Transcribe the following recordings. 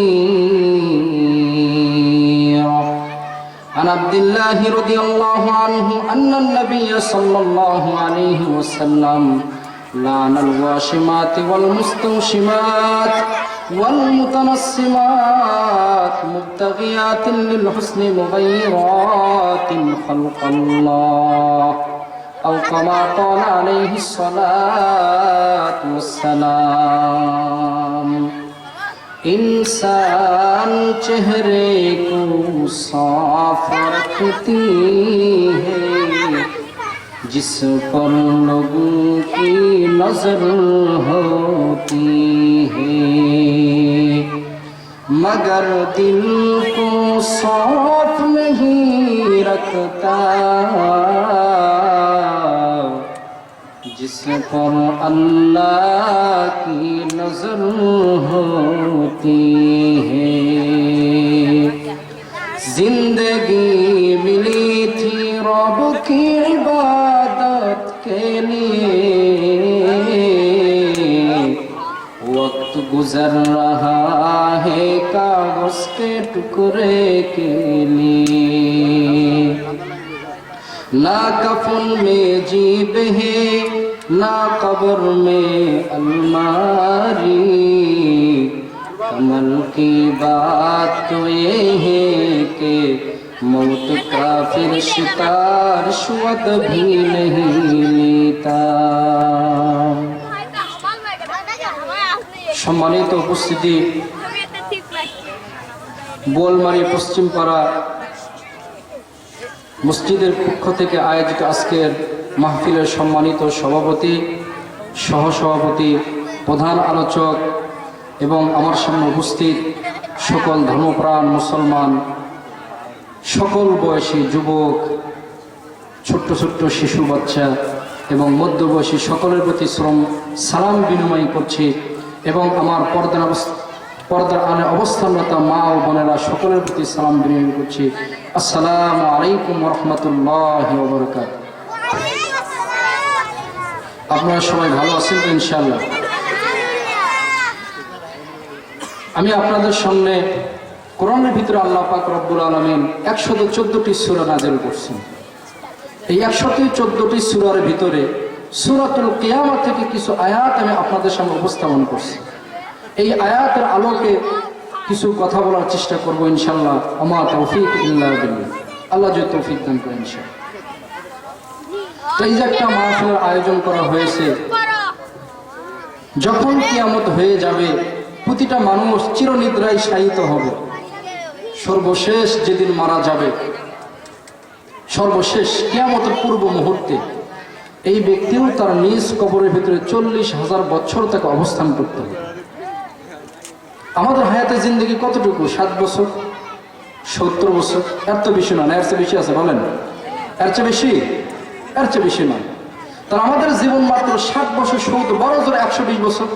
نذير عن عبد الله رضي الله عنه أن النبي صلى الله عليه وسلم لعن الواشمات والمستوشمات والمتنصمات مبتغيات للحسن مغيرات خلق الله أو كما قال عليه الصلاة والسلام इंसान चेहरे को साफ रखती है जिस पर लोगों की नजर होती है मगर दिल को साफ नहीं रखता जिस पर अल्लाह की नजर होती है जिंदगी मिली थी रब की इबादत के लिए वक्त गुजर रहा है कागज के टुकड़े के लिए ना कफन में जीब है ना कब्र में अलमारी कमल की बात तो ये है कि मौत का फिर शिकार रिश्वत भी नहीं लेता। सम्मानित उपस्थिति बोलमारी पश्चिम पाड़ा মসজিদের পক্ষ থেকে আয়োজিত আজকের মাহফিলের সম্মানিত সভাপতি, সহসভাপতি, প্রধান আলোচক এবং আমার সামনে উপস্থিত সকল ধর্মপ্রাণ মুসলমান, সকল বয়সী যুবক, ছোট্ট ছোট্ট শিশু বাচ্চা এবং মধ্যবয়সী সকলের প্রতি সালাম বিনিময় করছি এবং আমার পর্দার আনে অবস্থানরত মা ও বোনেরা সকলের প্রতি সালাম বিনিময় করছি। আসসালামু আলাইকুম ওয়া রাহমাতুল্লাহি ওয়া বারাকাতুহু। আপনারা সবাই ভালো আছেন তো ইনশাআল্লাহ? আমি আপনাদের সামনে কোরআনের ভিতরে আল্লাহ পাক রব্বুল আলামিন 114টি সূরা নাযিল করেছেন। এই 114টি সূরার ভিতরে সূরাতুল কিয়ামত থেকে কিছু আয়াত আমি আপনাদের সামনে উপস্থাপন করছি। এই আয়াতের আলোকে কিছু কথা বলার চেষ্টা করব ইনশাআল্লাহ। আমা তৌফিক ইল্লা বিল্লাহ, আল্লাহ যে তৌফিক দান করেন ইনশাআল্লাহ। এই যে একটা মাহফিলের আয়োজন করা হয়েছে, যখন কিয়ামত হয়ে যাবে প্রতিটা মানুষ চিরনিদ্রায় শায়িত হবে। সর্বশেষ যেদিন মারা যাবে, সর্বশেষ কিয়ামতের পূর্ব মুহূর্তে এই ব্যক্তিও তার নিজ কবরের ভিতরে 40,000 বছর তাকে অবস্থান করতে হবে। আমাদের হায়াতে জিন্দগি কতটুকু? 7 বছর, 70 বছর, এর তো বেশি নয়। এর চেয়ে বেশি আছে বলেন? এর চেয়ে বেশি? এর চেয়ে বেশি নয়। তার আমাদের জীবন মাত্র 60 বছর, 70, বড় জোর 120 বছর।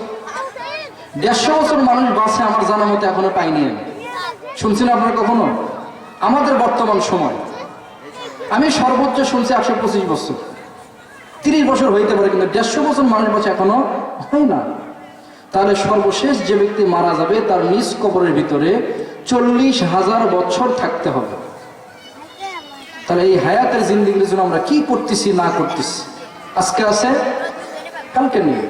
150 বছর মানুষ বাঁচে আমার জানা মতো এখনো পাইনি আমি। শুনছেন আপনারা কখনো? আমাদের বর্তমান সময় আমি সর্বোচ্চ শুনছি 125 বছর, 30 বছর হইতে পারে, কিন্তু 150 বছর মানুষ বাঁচে এখনো হয় না। তাহলে সর্বশেষ যে ব্যক্তি মারা যাবে তার নিজ কবরের ভিতরে 40,000 বছর থাকতে হবে। তাহলে এই হায়াতের জিন্দেগির জন্য আমরা কি করতেছি না করতেছি, আজকে আছে কালকে নেই।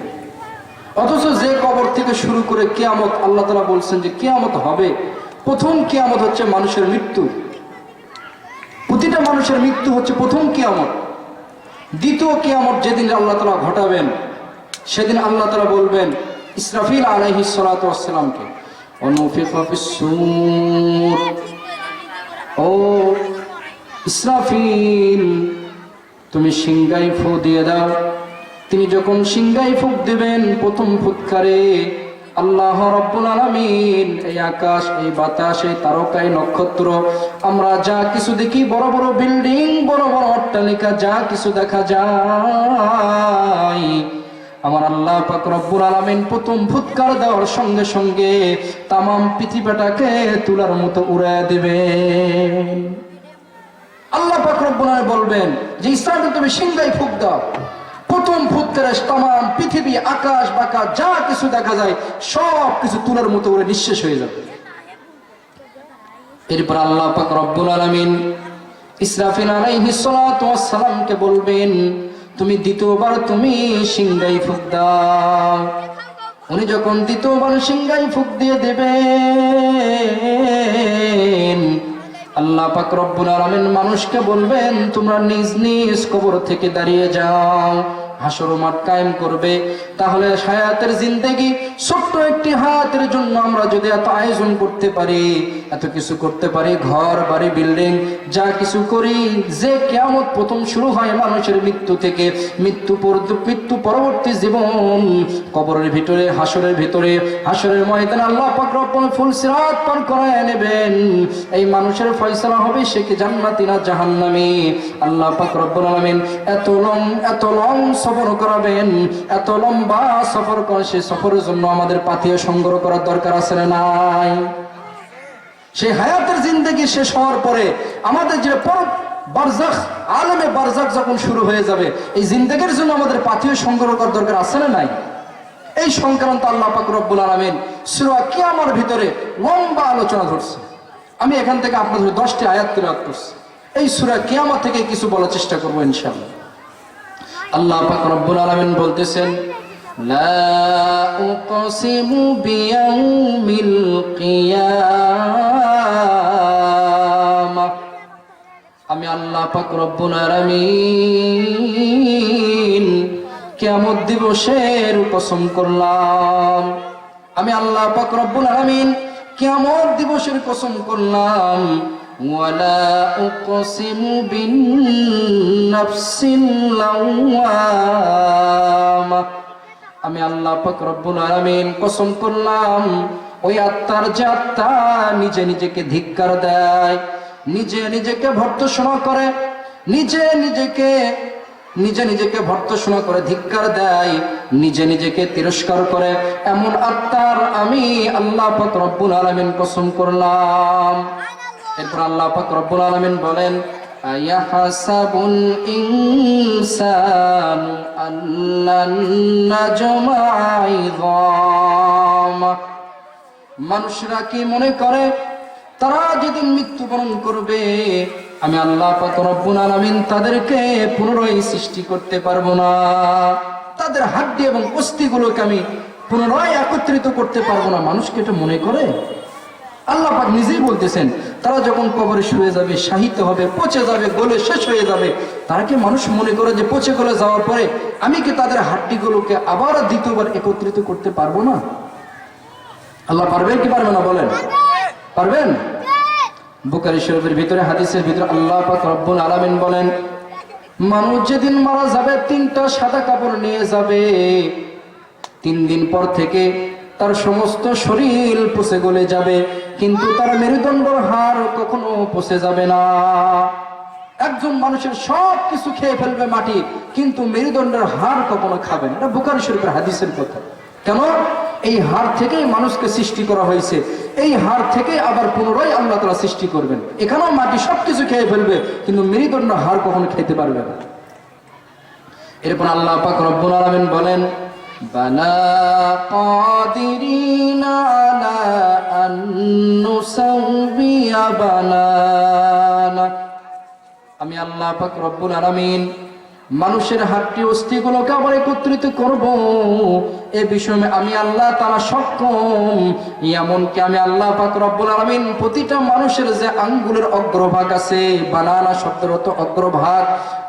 অথচ যে কবর থেকে শুরু করে কিয়ামত, আল্লাহ তাআলা বলছেন যে কিয়ামত হবে। প্রথম কিয়ামত হচ্ছে মানুষের মৃত্যু। প্রতিটা মানুষের মৃত্যু হচ্ছে প্রথম কিয়ামত। দ্বিতীয় কিয়ামত যেদিন আল্লাহ তাআলা ঘটাবেন, সেদিন আল্লাহ তাআলা বলবেন ইসরাফিল আলাইহিস সালাতু ওয়াস সালামকে, অনুফিখা ফিস সূর, ও ইসরাফিল তুমি সিংগাই ফু দিয়ে দাও। তিনি যখন সিংগাই ফুঁক দিবেন, প্রথম ফুৎকারে আল্লাহ রাব্বুল আলামিন এই আকাশ, এই বাতাস, এই তারকা, এই নক্ষত্র, আমরা যা কিছু দেখি, বড় বড় বিল্ডিং, বড় বড় অট্টালিকা, যা কিছু দেখা যায়, আমার আল্লাহ পাক রব্বুল আলামিন প্রথম ফুৎকার দেওয়ার সঙ্গে সঙ্গে তামাম পৃথিবীটাকে তুলার মতো উড়ায় দিবেন। আল্লাহ পাক রব্বুল আলামিন বলবেন যে ইসরাফিল তুমি সিংগাই ফুঁক দাও। প্রথম ভূতেরাস তাম পৃথিবী আকাশ বাকাশ যা কিছু দেখা যায় সব কিছু তুলার মতো করে নিঃশেষ হয়ে যাবে। এরপর আল্লাহ পাক রব্বুল আলামিন ইসরাফিল আলাইহিস সালাতু ওয়াস সালামকে বলবেন, তুমি দ্বিতীয়বার তুমি সিংহায় ফুঁক দাও। উনি যখন দ্বিতীয়বার সিংহায় ফুঁক দিয়ে দেবেন, আল্লাহ পাক রব্বুল আলামিন মানুষকে বলবেন, তোমরা নিজ নিজ কবর থেকে দাঁড়িয়ে যাও, হাসর মাঠ কায়েম করবে। তাহলে হায়াতের জিন্দেগি ছোট্ট একটি হায়াতের জন্য আমরা যদি এত আয়োজন করতে পারি, এত কিছু করতে পারি, ঘর বাড়ি বিল্ডিং যা কিছু করি, যে কিয়ামত প্রথম শুরু হয় মানুষের মৃত্যু থেকে, মৃত্যু পরবর্তী জীবন কবরের ভিতরে, হাসরের ভিতরে, হাসরের ময়দানে আল্লাহ পাক রব্বুল ফুল সিরাত পার করায় নেবেন। এই মানুষের ফয়সালা হবে সে কি জান্নাতি না জাহান্নামী। আল্লাহ পাক রব্বুল আলামিন এত লং সফর করাবেন, এত লম্বা সফর করে, সেই সফরের জন্য আমাদের পাথেয় সংগ্রহ করার দরকার আছে না নাই? সেই হায়াতের জিন্দেগি শেষ হওয়ার পরে আমাদের যে বারজাখ, আলেমে বারজাখ যখন শুরু হয়ে যাবে, এই জিন্দেগির জন্য আমাদের পাথেয় সংগ্রহ করার দরকার আছে না নাই? এই সংক্রান্ত আল্লাহ পাক রব্বুল আলামিন সূরা কিয়ামার ভিতরে লম্বা আলোচনা ধরছে। আমি এখান থেকে আপনাদের 10টি আয়াত তিলাওয়াত করছি। এই সূরা কিয়ামা থেকে কিছু বলার চেষ্টা করব ইনশাআল্লাহ। আল্লাহ পাক রব্বুল আলামিন বলতেছেন, লা উকসিমু বিয়াউমিল কিয়ামা, আমি আল্লাহ পাক রব্বুল আলামিন কিয়ামত দিবসের কসম করলাম। আমি আল্লাহ পাক রব্বুল আলামিন কিয়ামত দিবসের কসম করলাম। ওয়ালা উকসিমু বিন-নাফসিল লাওয়ামা, আমি আল্লাহ পাক রব্বুল আলামিন কসম করলাম ওই আত্মার যে আত্মা নিজে নিজেকে ধিক্কার দেয়, নিজে নিজেকে ভর্ৎসনা করে, নিজে নিজেকে ভর্ৎসনা করে, ধিক্কার দেয়, নিজে নিজেকে তিরস্কার করে, এমন আত্মার আমি আল্লাহ পাক রব্বুল আলামিন কসম করলাম। এরপর আল্লাহ পাক রব্বুল আলামিন বলেন, আয়াহাসাবুল ইনসানু আল্লান নাজমা'a ইযামা, মানুষরা কি মনে করে তারা যেদিন মৃত্যুবরণ করবে আমি আল্লাহ পাক রব্বুল আলামিন তাদেরকে পুনরায় সৃষ্টি করতে পারবো না, তাদের হাড্ডি এবং অস্থিগুলোকে আমি পুনরায় একত্রিত করতে পারবো না? মানুষকে এটা মনে করে? আল্লাহ পাক নিজেই বলতেছেন, তারা যখন কবরে শুয়ে যাবে, শাহিত হবে, পচে যাবে, গলে শেষ হয়ে যাবে, তারা কি মানুষ মনে করে যে পচে গলে যাওয়ার পরে আমি কি তাদের হাড্ডিগুলোকে আবার দ্বিতীয়বার একত্রিত করতে পারবো না? আল্লাহ পারবেন কি পারবে না বলেন? পারবেন? বুখারী শরীফের ভিতরে, হাদিসের ভিতরে আল্লাহ পাক রব্বুল আলামিন বলেন, মানুষ যেদিন মারা যাবে 3টা সাদা কাপড় নিয়ে যাবে, 3 দিন পর থেকে তার সমস্ত শরীর পচে গলে যাবে, কিন্তু তার মেরুদণ্ডের হাড় কখনো পচে যাবে না। একজন মানুষের সব কিছু খেয়ে ফেলবে মাটি, কিন্তু মেরুদণ্ডের হাড় কখনো খাবে না। এটা বুখারী শরীফের হাদিসের কথা। কেন? এই হাড় থেকেই মানুষকে সৃষ্টি করা হয়েছে, এই হাড় থেকে আবার পুনরায় আল্লাহ তাআলা সৃষ্টি করবেন। এখানেও মাটি সবকিছু খেয়ে ফেলবে, কিন্তু মেরুদণ্ড হাড় কখনো খেতে পারবে না। এরপর আল্লাহ পাক রব্বুল আলামিন বলেন, বালা কাদিরিনা আলা আন নুসাউবিয়া বানানা, আমি আল্লাহ পাক রব্বুল আলামিন মানুষের হাড্ডি অস্থিগুলোকে আবার একত্রিত করব, এ বিষয়ে আমি আল্লাহ তাআলা সক্ষম। এমনকি আমি আল্লাহ পাক রব্বুল আলামিন প্রতিটা মানুষের যে আঙ্গুলের অগ্রভাগ আছে, বানানা শব্দের অর্থ অগ্রভাগ,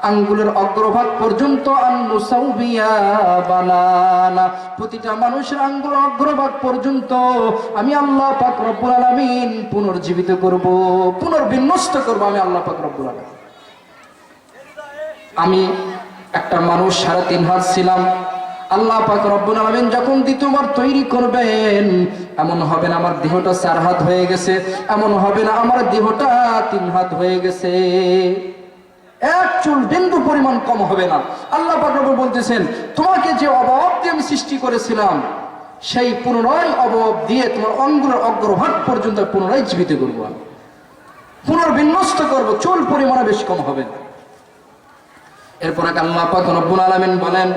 আঙ্গুলের অগ্রভাগ পর্যন্ত আন-নুসাউবিয়া বানানা, প্রতিটা মানুষের আঙ্গুলের অগ্রভাগ পর্যন্ত আমি আল্লাহ পাক রব্বুল আলামিন পুনর্জীবিত করব, পুনর্বিন্যস্ত করব আমি আল্লাহ পাক রব্বুল আলামিন। আমি একটা মানুষ 3.5 হাত ছিলাম, আল্লাহ পাক রব্বুল আলামিন যখন দ্বিতীয়বার তৈরি করবেন, এমন হবে না আমার দেহটা 4 হাত হয়ে গেছে, এমন হবে না আমার দেহটা 3 হাত হয়ে গেছে, এক চুল বিন্দু পরিমাণ কম হবে না। আল্লাহ পাক রব্বুল বলতেছেন, তোমাকে যে অবয়ব দিয়ে আমি সৃষ্টি করেছিলাম, সেই পুনরায় অবয়ব দিয়ে তোমার অঙ্গুলের অগ্রভাগ পর্যন্ত পুনরায় জীবিত করবো, পুনর্বিন্যস্ত করবো, চুল পরিমাণে বেশি কম হবে না। এরপরে আল্লাহ পাক রব্বুল আলামিন বলেন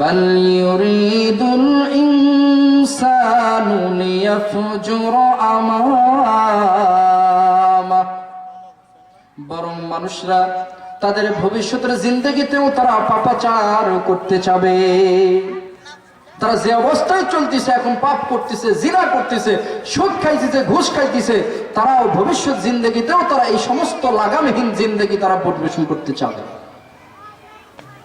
বাল ইউরিদুল ইনসানু লিয়াফজুরা আমামা, বরং মানুষরা তাদের ভবিষ্যতের জিন্দেগিতেও তারা পাপাচার করতে চাবে। তারা যে অবস্থায় চলতেছে, এখন পাপ করতেছে, জিনা করতেছে, সুদ খাইতেছে, ঘুষ খাইতেছে, তারাও ভবিষ্যৎ জিন্দেগিতেও তারা এই সমস্ত লাগামহীন জিন্দেগি তারা পরিবেশন করতে চাবে।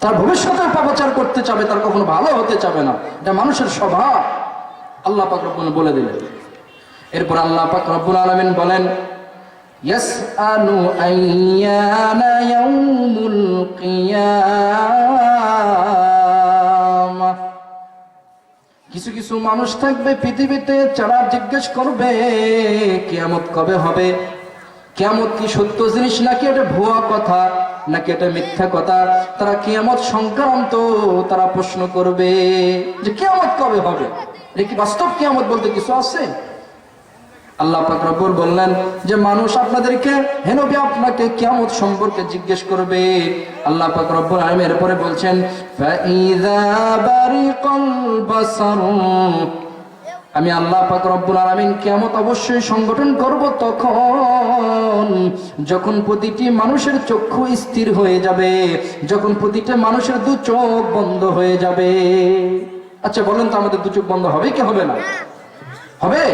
তার ভবিষ্যতেও পাপাচার করতে চাবে, তার কখনো ভালো হতে চাবে না। এটা মানুষের স্বভাব, আল্লাহ পাক রব্বুল বলে দিলেন। এরপর আল্লাহ পাক রব্বুল আলামিন বলেন ইয়াসআলু আইয়ানা ইয়াউমুল কিয়ামাহ, কিছু কিছু মানুষ থাকবে পৃথিবীতে যারা জিজ্ঞেস করবে কিয়ামত কবে হবে, কিয়ামত কি সত্য জিনিস নাকি এটা ভুয়া কথা, নাকি এটা মিথ্যা কথা। তারা কিয়ামত সংক্রান্ত তারা প্রশ্ন করবে যে কিয়ামত কবে হবে, এটা কি বাস্তব কিয়ামত বলতে কিছু আছে? আল্লাহ পাক রব্বুল বললেন যে মানুষ আপনাদেরকে, হে নবী, আপনাকে কিয়ামত সম্পর্কে জিজ্ঞেস করবে। আল্লাহ পাক রব্বুল আলামিন এরপরে বলছেন ফাইযা বারিকাল বাসার, আমি আল্লাহ পাক রব্বুল আলামিন কিয়ামত অবশ্যই সংগঠন করব তখন যখন প্রতিটি মানুষের চক্ষু স্থির হয়ে যাবে, যখন প্রতিটা মানুষের দু চোখ বন্ধ হয়ে যাবে। আচ্ছা বলেন তো, আমাদের দু চোখ বন্ধ হবে কি হবে না? হবে।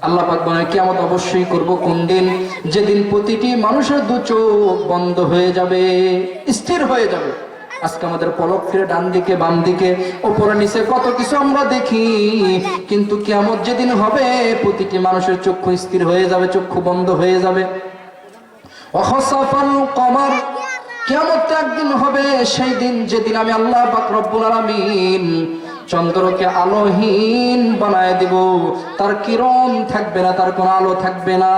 আল্লাহ পাক বলেন কিয়ামত অবশ্যই করব কোন দিন? যেদিন প্রতিটি মানুষের দু চোখ বন্ধ হয়ে যাবে, স্থির হয়ে যাবে। আজকে আমাদের পলক ফিরে ডান দিকে বাম দিকে উপরে নিচে কত কিছু আমরা দেখি, কিন্তু কিয়ামত যেদিন হবে প্রতিটি মানুষের চক্ষু স্থির হয়ে যাবে, চক্ষু বন্ধ হয়ে যাবে। ওয়াখাসাফাল কমার, কিয়ামত একদিন হবে, সেই দিন যেদিন আমি আল্লাহ পাক রব্বুল আলামিন চন্দ্রকে আলোহীন বানায় দিব, তার কিরণ থাকবে না, তার কোনো আলো থাকবে না।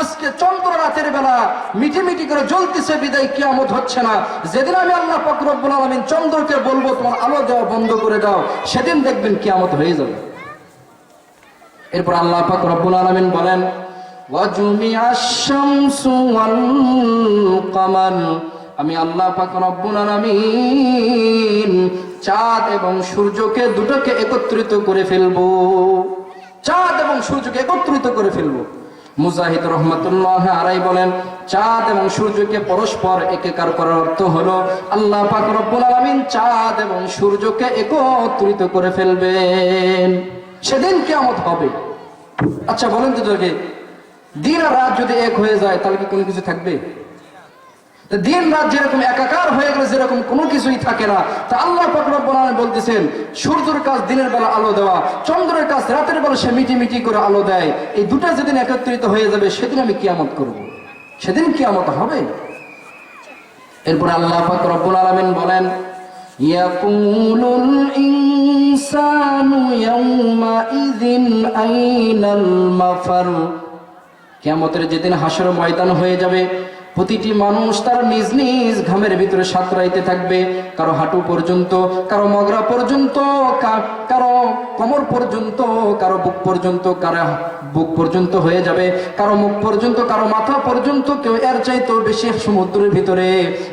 আজকে চন্দ্র রাতের বেলা মিটি মিটি করে জ্বলতেছে বিদায় কিয়ামত হচ্ছে না। যেদিন আমি আল্লাহ পাক রব্বুল আলামিন চন্দ্রকে বলবো তোমার আলো দেওয়া বন্ধ করে দাও, সেদিন দেখবেন কিয়ামত হয়ে যাবে। এরপর আল্লাহ পাক রব্বুল আলামিন বলেন ওয়াজুমিআশ শামসু ওয়াল কমার, আমি আল্লাহ পাক রব্বুল আলামিন চাঁদ এবং সূর্যকে দুটোকে একত্রিত করে ফেলবো, চাঁদ এবং সূর্যকে একত্রিত করে ফেলবো। মুজাহিদ রহমাতুল্লাহ আলাইহি বলেন চাঁদ এবং সূর্যকে পরস্পর একাকার করার অর্থ হলো আল্লাহ পাক রব্বুল আলামিন চাঁদ এবং সূর্যকে একত্রিত করে ফেলবেন, সেদিন কিয়ামত হবে। আচ্ছা বলেন তো, যদি দিন আর রাত যদি এক হয়ে যায় তাহলে কি কোনো কিছু থাকবে? দিন রাত যেরকম একাকার হয়ে গেলে যেরকম কোনো কিছুই থাকে না, তা আল্লাহ পাক রব্বুল আলামিন বলতেছেন সূর্যের কাজ দিনের বেলা আলো দেওয়া, চন্দ্রের কাজ রাতের বেলা সে মিটি মিটি করে আলো দেয়। এই দুটো যেদিন একত্রিত হয়ে যাবে সেদিন আমি কিয়ামত করব, সেদিন কিয়ামত হবে। এরপর আল্লাহ পাক রব্বুল আলামিন বলেন ইয়াকুলুল ইনসানু ইয়াউমা ইযিন আইনাল মাফার, কিয়ামতের যেদিন হাসর ময়দান হয়ে যাবে প্রতিটি মানুষ তার নিজ নিজ ঘামের ভিতরে সাঁতরাইতে থাকবে, কারো হাঁটু পর্যন্ত, কারো মগরা পর্যন্ত, কারো কোমর পর্যন্ত, কারো বুক পর্যন্ত, কারো বুক পর্যন্ত হয়ে যাবে, কারো মুখ পর্যন্ত, কারো মাথা পর্যন্ত। কেউ এর চাইতেও বেশি সমুদ্রের ভিতরে,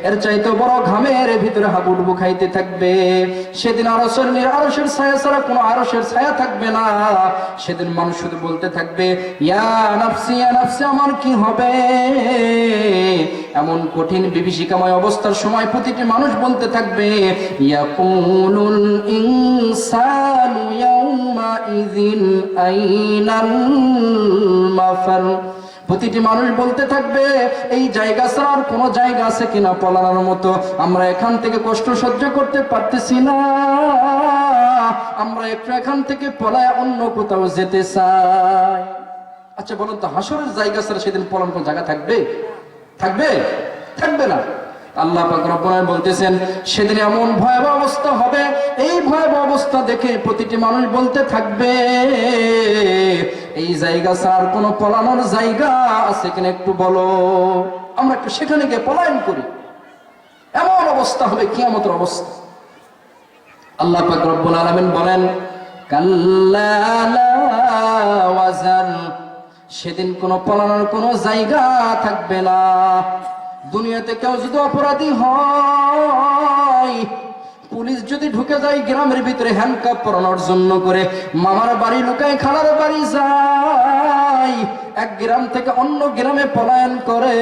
এর চাইতেও বড় ঘামের ভিতরে হাবুডুবু খাইতে থাকবে। সেদিন আরশের ছায়া ছাড়া কোনো আরশের ছায়া থাকবে না। সেদিন মানুষ শুধু বলতে থাকবে ইয়া নাফসি, ইয়া নাফসি, আমার কি হবে? এমন কঠিন বিভীষিকাময় অবস্থার সময় প্রতিটি মানুষ বলতে থাকবে ইয়াকুলুল ইনসানু ইয়াউমা ইযিন আইনাল মাফার, প্রতিটি মানুষ বলতে থাকবে এই জায়গা ছাড়া আর কোনো জায়গা আছে কিনা পলানোর মতো? আমরা এখান থেকে কষ্ট সহ্য করতে পারতেছি না, আমরা একটু এখান থেকে পলায় অন্য কোথাও যেতে চাই। আচ্ছা বলুন তো, হাসরের জায়গা ছাড়া সেদিন পলানোর কোনো জায়গা থাকবে? থাকবে? থাকবে না। আল্লাহ পাক রব্বুল আলামিন বলতেছেন সেদিন এমন ভয়াবহ অবস্থা হবে, এই ভয়াবহ অবস্থা দেখে প্রতিটি মানুষ বলতে থাকবে এই জায়গা ছাড়া কোনো পলানোর জায়গা আছে কিনা একটু বলো, আমরা একটু সেখানে গিয়ে পলায়ন করি। এমন অবস্থা হবে কিয়ামতের অবস্থা। আল্লাহ পাক রব্বুল আলামিন বলেন কাল্লা লা ওয়াজার, সেদিন কোনো পলানোর কোনো জায়গা থাকবে না। দুনিয়াতে কেউ যদি অপরাধী হয়, পুলিশ যদি ঢুকে যায় গ্রামের ভিতরে হ্যান্ডকাপ পরানোর জন্য করে, মামার বাড়ি লুকায় খালার বাড়ি যায়, এক গ্রাম থেকে অন্য গ্রামে পলায়ন করে,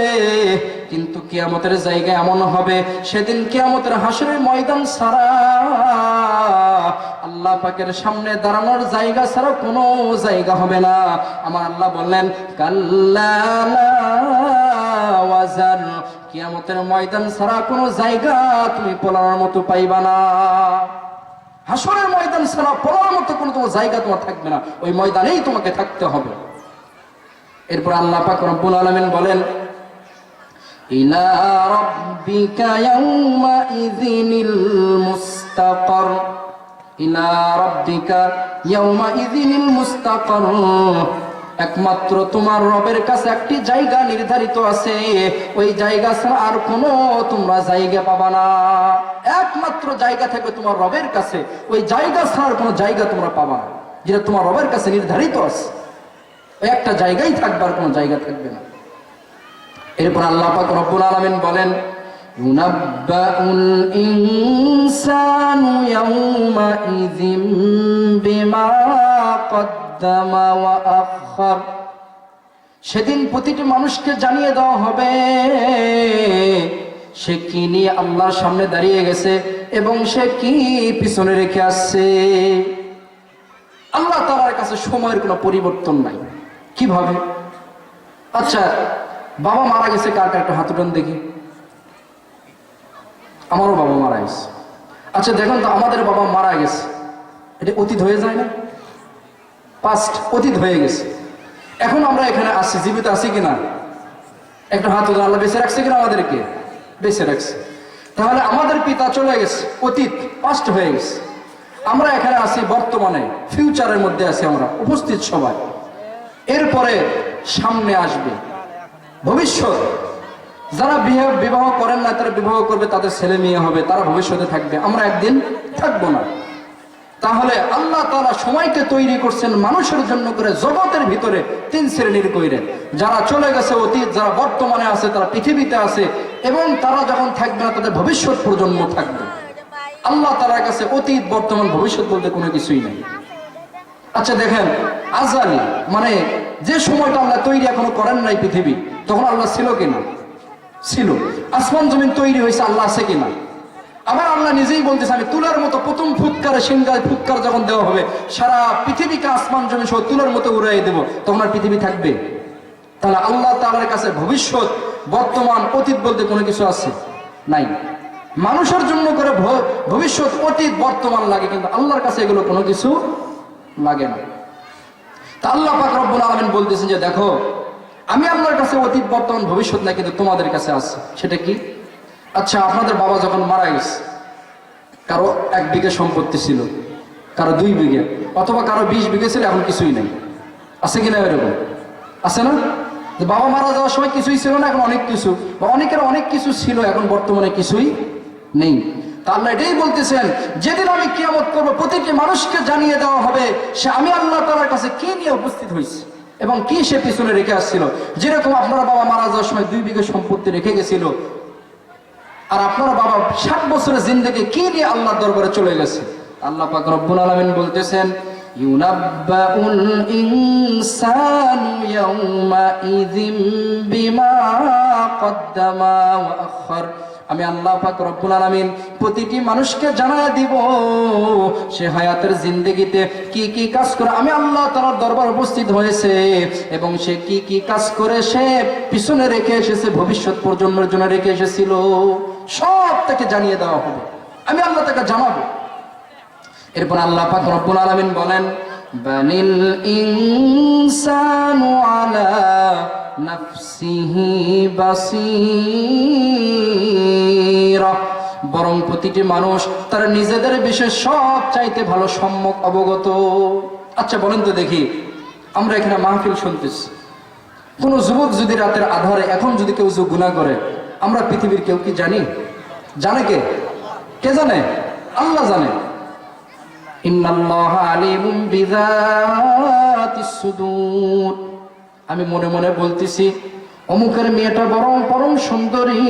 কিন্তু কিয়ামতের জায়গায় এমন হবে, সেদিন কিয়ামতের হাসরের ময়দান ছাড়া, আল্লাহ পাকের সামনে দাঁড়ানোর জায়গা ছাড়া কোনো জায়গা হবে না। আমার আল্লাহ বললেন কাল্লা লা ওয়াজার, কিয়ামতের ময়দান ছাড়া কোনো জায়গা তুমি পলানোর মতো পাইবা না। হাসরের ময়দান ছাড়া পলানোর মতো কোনো তোমার জায়গা তোমার থাকবে না, ওই ময়দানেই তোমাকে থাকতে হবে। এরপর আল্লাহ পাক রব্বুল আলামিন বলেন ইলা রাব্বিকা ইয়াউমা ইযিনিল মুস্তাকার, ইলা রাব্বিকা ইয়াউমা ইযিনিল মুস্তাকার, একমাত্র তোমার রবের কাছে একটি জায়গা নির্ধারিত আছে, ওই জায়গা ছাড়া আর কোনো তোমরা জায়গা পাবা না। একমাত্র জায়গা থাকবে তোমার রবের কাছে, ওই জায়গা ছাড়া কোনো জায়গা তোমরা পাবা না, যেটা তোমার রবের কাছে নির্ধারিত আছে, ওই একটা জায়গায় থাকবে, আর কোনো জায়গা থাকবে না। এরপর আল্লাহ পাক রব্বুল আলামিন বলেন ইউনাব্বাউল ইনসানু ইয়াউমা ইযিম বিমা কদ্দামা ওয়া আখখার, সেদিন প্রতিটি মানুষকে জানিয়ে দেওয়া হবে সে কি নিয়ে আল্লাহর সামনে দাঁড়িয়ে গেছে এবং সে কি পিছনে রেখে আসছে। আল্লাহ তাআলার কাছে সময়ের কোনো পরিবর্তন নাই। কিভাবে? আচ্ছা, বাবা মারা গেছে, কার কার একটা হাত উঠান দেখি। আমারও বাবা মারা গেছে। আচ্ছা দেখুন তো, আমাদের বাবা মারা গেছে, এটা অতীত হয়ে যায় না? পাস্ট, অতীত হয়ে গেছে। এখন আমরা এখানে আসছি, জীবিত আছি কিনা? একটা হাত উঠান। আল্লাহ বেঁচে রাখছে কিনা? আমাদেরকে বেঁচে রাখছে। তাহলে আমাদের পিতা চলে গেছে, অতীত, পাস্ট হয়ে গেছে। আমরা এখানে আছি বর্তমানে, ফিউচারের মধ্যে আছি আমরা উপস্থিত সবাই। এরপরে সামনে আসবে ভবিষ্যৎ। যারা বিবাহ করেন না, তারা বিবাহ করবে, তাদের ছেলে মেয়ে হবে, তারা ভবিষ্যতে থাকবে, আমরা একদিন থাকবো না। তাহলে আল্লাহ তাআলা সময়কে তৈরি করছেন মানুষের জন্য করে, জগতের ভিতরে তিন শ্রেণীর কইরে, যারা চলে গেছে অতীত, যারা বর্তমানে আছে, তারা পৃথিবীতে আছে, এবং তারা যখন থাকবে না তাদের ভবিষ্যৎ প্রজন্ম থাকবে। আল্লাহ তাআলার কাছে অতীত, বর্তমান, ভবিষ্যৎ বলতে কোনো কিছুই নেই। আচ্ছা দেখেন, আজালি মানে যে সময়টা আল্লাহ তৈরি এখনো করেন নাই পৃথিবী, তখন আল্লাহ ছিল কিনা? ছিল। আসমান জমিন তৈরি হয়েছে, আল্লাহ আছে কিনা? আবার আল্লাহ নিজেই বলতেছে আমি তুলার মতো প্রথম ফুৎকারে, সিংহায় ফুৎকার যখন দেওয়া হবে, সারা পৃথিবীকে আসমান জমিন সহ তুলার মতো উড়াই দেব, তখন আর পৃথিবী থাকবে? তাহলে আল্লাহ তাআলার কাছে ভবিষ্যৎ, বর্তমান, অতীত বলতে কোনো কিছু আছে নাই। মানুষের জন্য করে ভবিষ্যৎ, অতীত, বর্তমান লাগে, কিন্তু আল্লাহর কাছে এগুলো কোনো কিছু লাগে না। তা আল্লাহ পাক রব্বুল আলামিন বলতেছেন যে দেখো, আমি আল্লাহর কাছে অতীত, বর্তমান, ভবিষ্যৎ না, কিন্তু তোমাদের কাছে আছে। সেটা কি? আচ্ছা, আপনাদের বাবা যখন মারা গেছে, কারো 1 বিঘা সম্পত্তি ছিল, কারো 2 বিঘা, অথবা কারো 20 বিঘা ছিল, এখন কিছুই নেই। আছে কিনা? এরকম আছে না? বাবা মারা যাওয়ার সময় কিছুই ছিল না, এখন অনেক কিছু, বা অনেকের অনেক কিছু ছিল, এখন বর্তমানে কিছুই নেই। তা আল্লাহ এটাই বলতেছেন, যেদিন আমি কিয়ামত করব, প্রতিটি মানুষকে জানিয়ে দেওয়া হবে সে আমি আল্লাহ তাআলার কাছে কি নিয়ে উপস্থিত হয়েছে এবং কি সে পিছনে রেখে আসছিল। যেরকম আপনার বাবা মারা যাওয়ার সময় 2 বিঘা সম্পত্তি রেখে গেছিল, আর আপনার বাবা 60 বছরের জিন্দেগি কি নিয়ে আল্লাহর দরবারে চলে গেছে। আল্লাহ পাক রব্বুল আলামিন বলতেছেন ইউনাব্বাউল ইনসানু ইয়াউমা ইযিম বিমা কদ্দামা ওয়া আখখার, আমি আল্লাহ পাক রব্বুল আলামিন প্রতিটি মানুষকে জানায় দিব সে হায়াতের জিন্দেগিতে কি কি কাজ করে আমি আল্লাহ তাআলার দরবার উপস্থিত হয়েছে, এবং সে কি কি কাজ করে সে পিছনে রেখে এসেছে, ভবিষ্যৎ প্রজন্মের জন্য রেখে এসেছিল, সব তাকে জানিয়ে দেওয়া হবে, আমি আল্লাহ তাকে জানাবো। এরপর আল্লাহ পাক রব্বুল আলামিন বলেন বানিল ইনসানু আলা নাফসিহি বাসীরা, বরং প্রতিটি মানুষ তার নিজেদের বিষয়ে সব চাইতে ভালো সম্যক অবগত। আচ্ছা বলেন তো দেখি, আমরা এখানে মাহফিল শুনতেছি, কোন যুবক যদি রাতের আধারে এখন যদি কেউ গুনাহ করে, আমরা পৃথিবীর কেউ কি জানি? জানে কে? কে জানে? আল্লাহ জানে। ইন্নাল্লাহা আলিমুম বিযাতিস সুদূর, আমি মনে মনে বলতেছি অমুকের মেয়েটা বরং পরম সুন্দরী,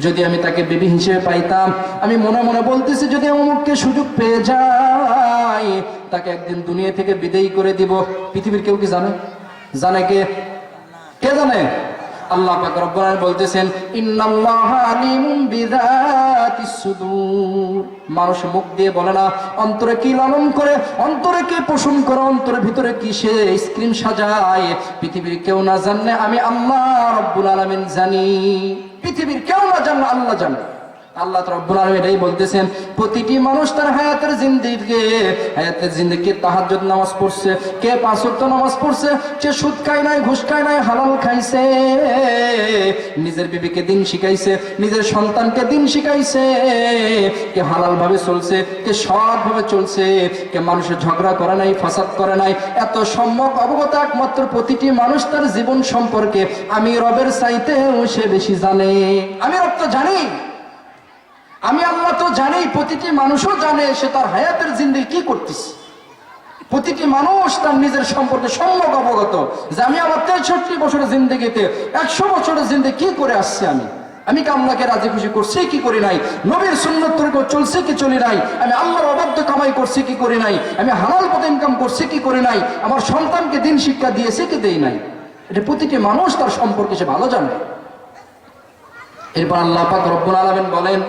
যদি আমি তাকে বিবি হিসেবে পাইতাম। আমি মনে মনে বলতেছি যদি অমুককে সুযোগ পেয়ে যাই, তাকে একদিন দুনিয়া থেকে বিদায় করে দিব। পৃথিবীর কেউ কি জানে? জানে কে? কে জানে? আল্লাহ পাক রব্বুল আলামিন বলতেছেন ইন্নাল্লাহা আলিমুম বিযাতিস সুদূর। মানুষ মুখ দিয়ে বলে না, অন্তরে কি লালন করে, অন্তরে কি পোষণ করে, অন্তরের ভিতরে কি সে স্ক্রিন সাজায়, পৃথিবীর কেউ না জানে, আমি আল্লাহ রব্বুল আলামিন জানি। পৃথিবীর কেউ না জানে, আল্লাহ জানে। আল্লাহ রাব্বুল আলামিন এটাই বলতেছেন, প্রতিটি মানুষ তার হায়াতের জিন্দেগি তাহাজ্জুদ নামাজ পড়ছে, কে 5 ওয়াক্ত নামাজ পড়ছে, কে সুদ খায় নাই, ঘুষ খায় নাই, হালাল খাইছে, নিজের বিবিকে দিন শিখাইছে, নিজের সন্তানকে দিন শিখাইছে, কে হালাল ভাবে চলছে, কে সৎ ভাবে চলছে, কে মানুষের ঝগড়া করে নাই, ফাসাদ করে নাই। এত সম্যক অবগত একমাত্র প্রতিটি মানুষ তার জীবন সম্পর্কে আমি রবের চাইতেও সে বেশি জানে। আমি রব তো জানি, আমি আল্লাহ তো জানি, প্রতিটি মানুষও জানে সে তার হায়াতের জিন্দেগি কি করতেছে। প্রতিটি মানুষ তার নিজের সম্পর্কে সম্যক অবগত যে আমি আমার 63 বছরের জিন্দেগিতে 100 বছরের জিন্দেগি কি করে আসছে, আমি কি আল্লাহকে রাজি খুশি করছি কি করি নাই, নবীর সুন্নাত তরিকা চলছে কি চলি নাই, আমি আল্লাহর অবাধ্য কামাই করছি কি করি নাই, আমি হালাল পথে ইনকাম করছি কি করি নাই, আমার সন্তানকে দিন শিক্ষা দিয়েছি কি দেই নাই। এটা প্রতিটি মানুষ তার সম্পর্কে সে ভালো জানে। এরপর আল্লাহ পাক রব্বুল আলামিন বলেন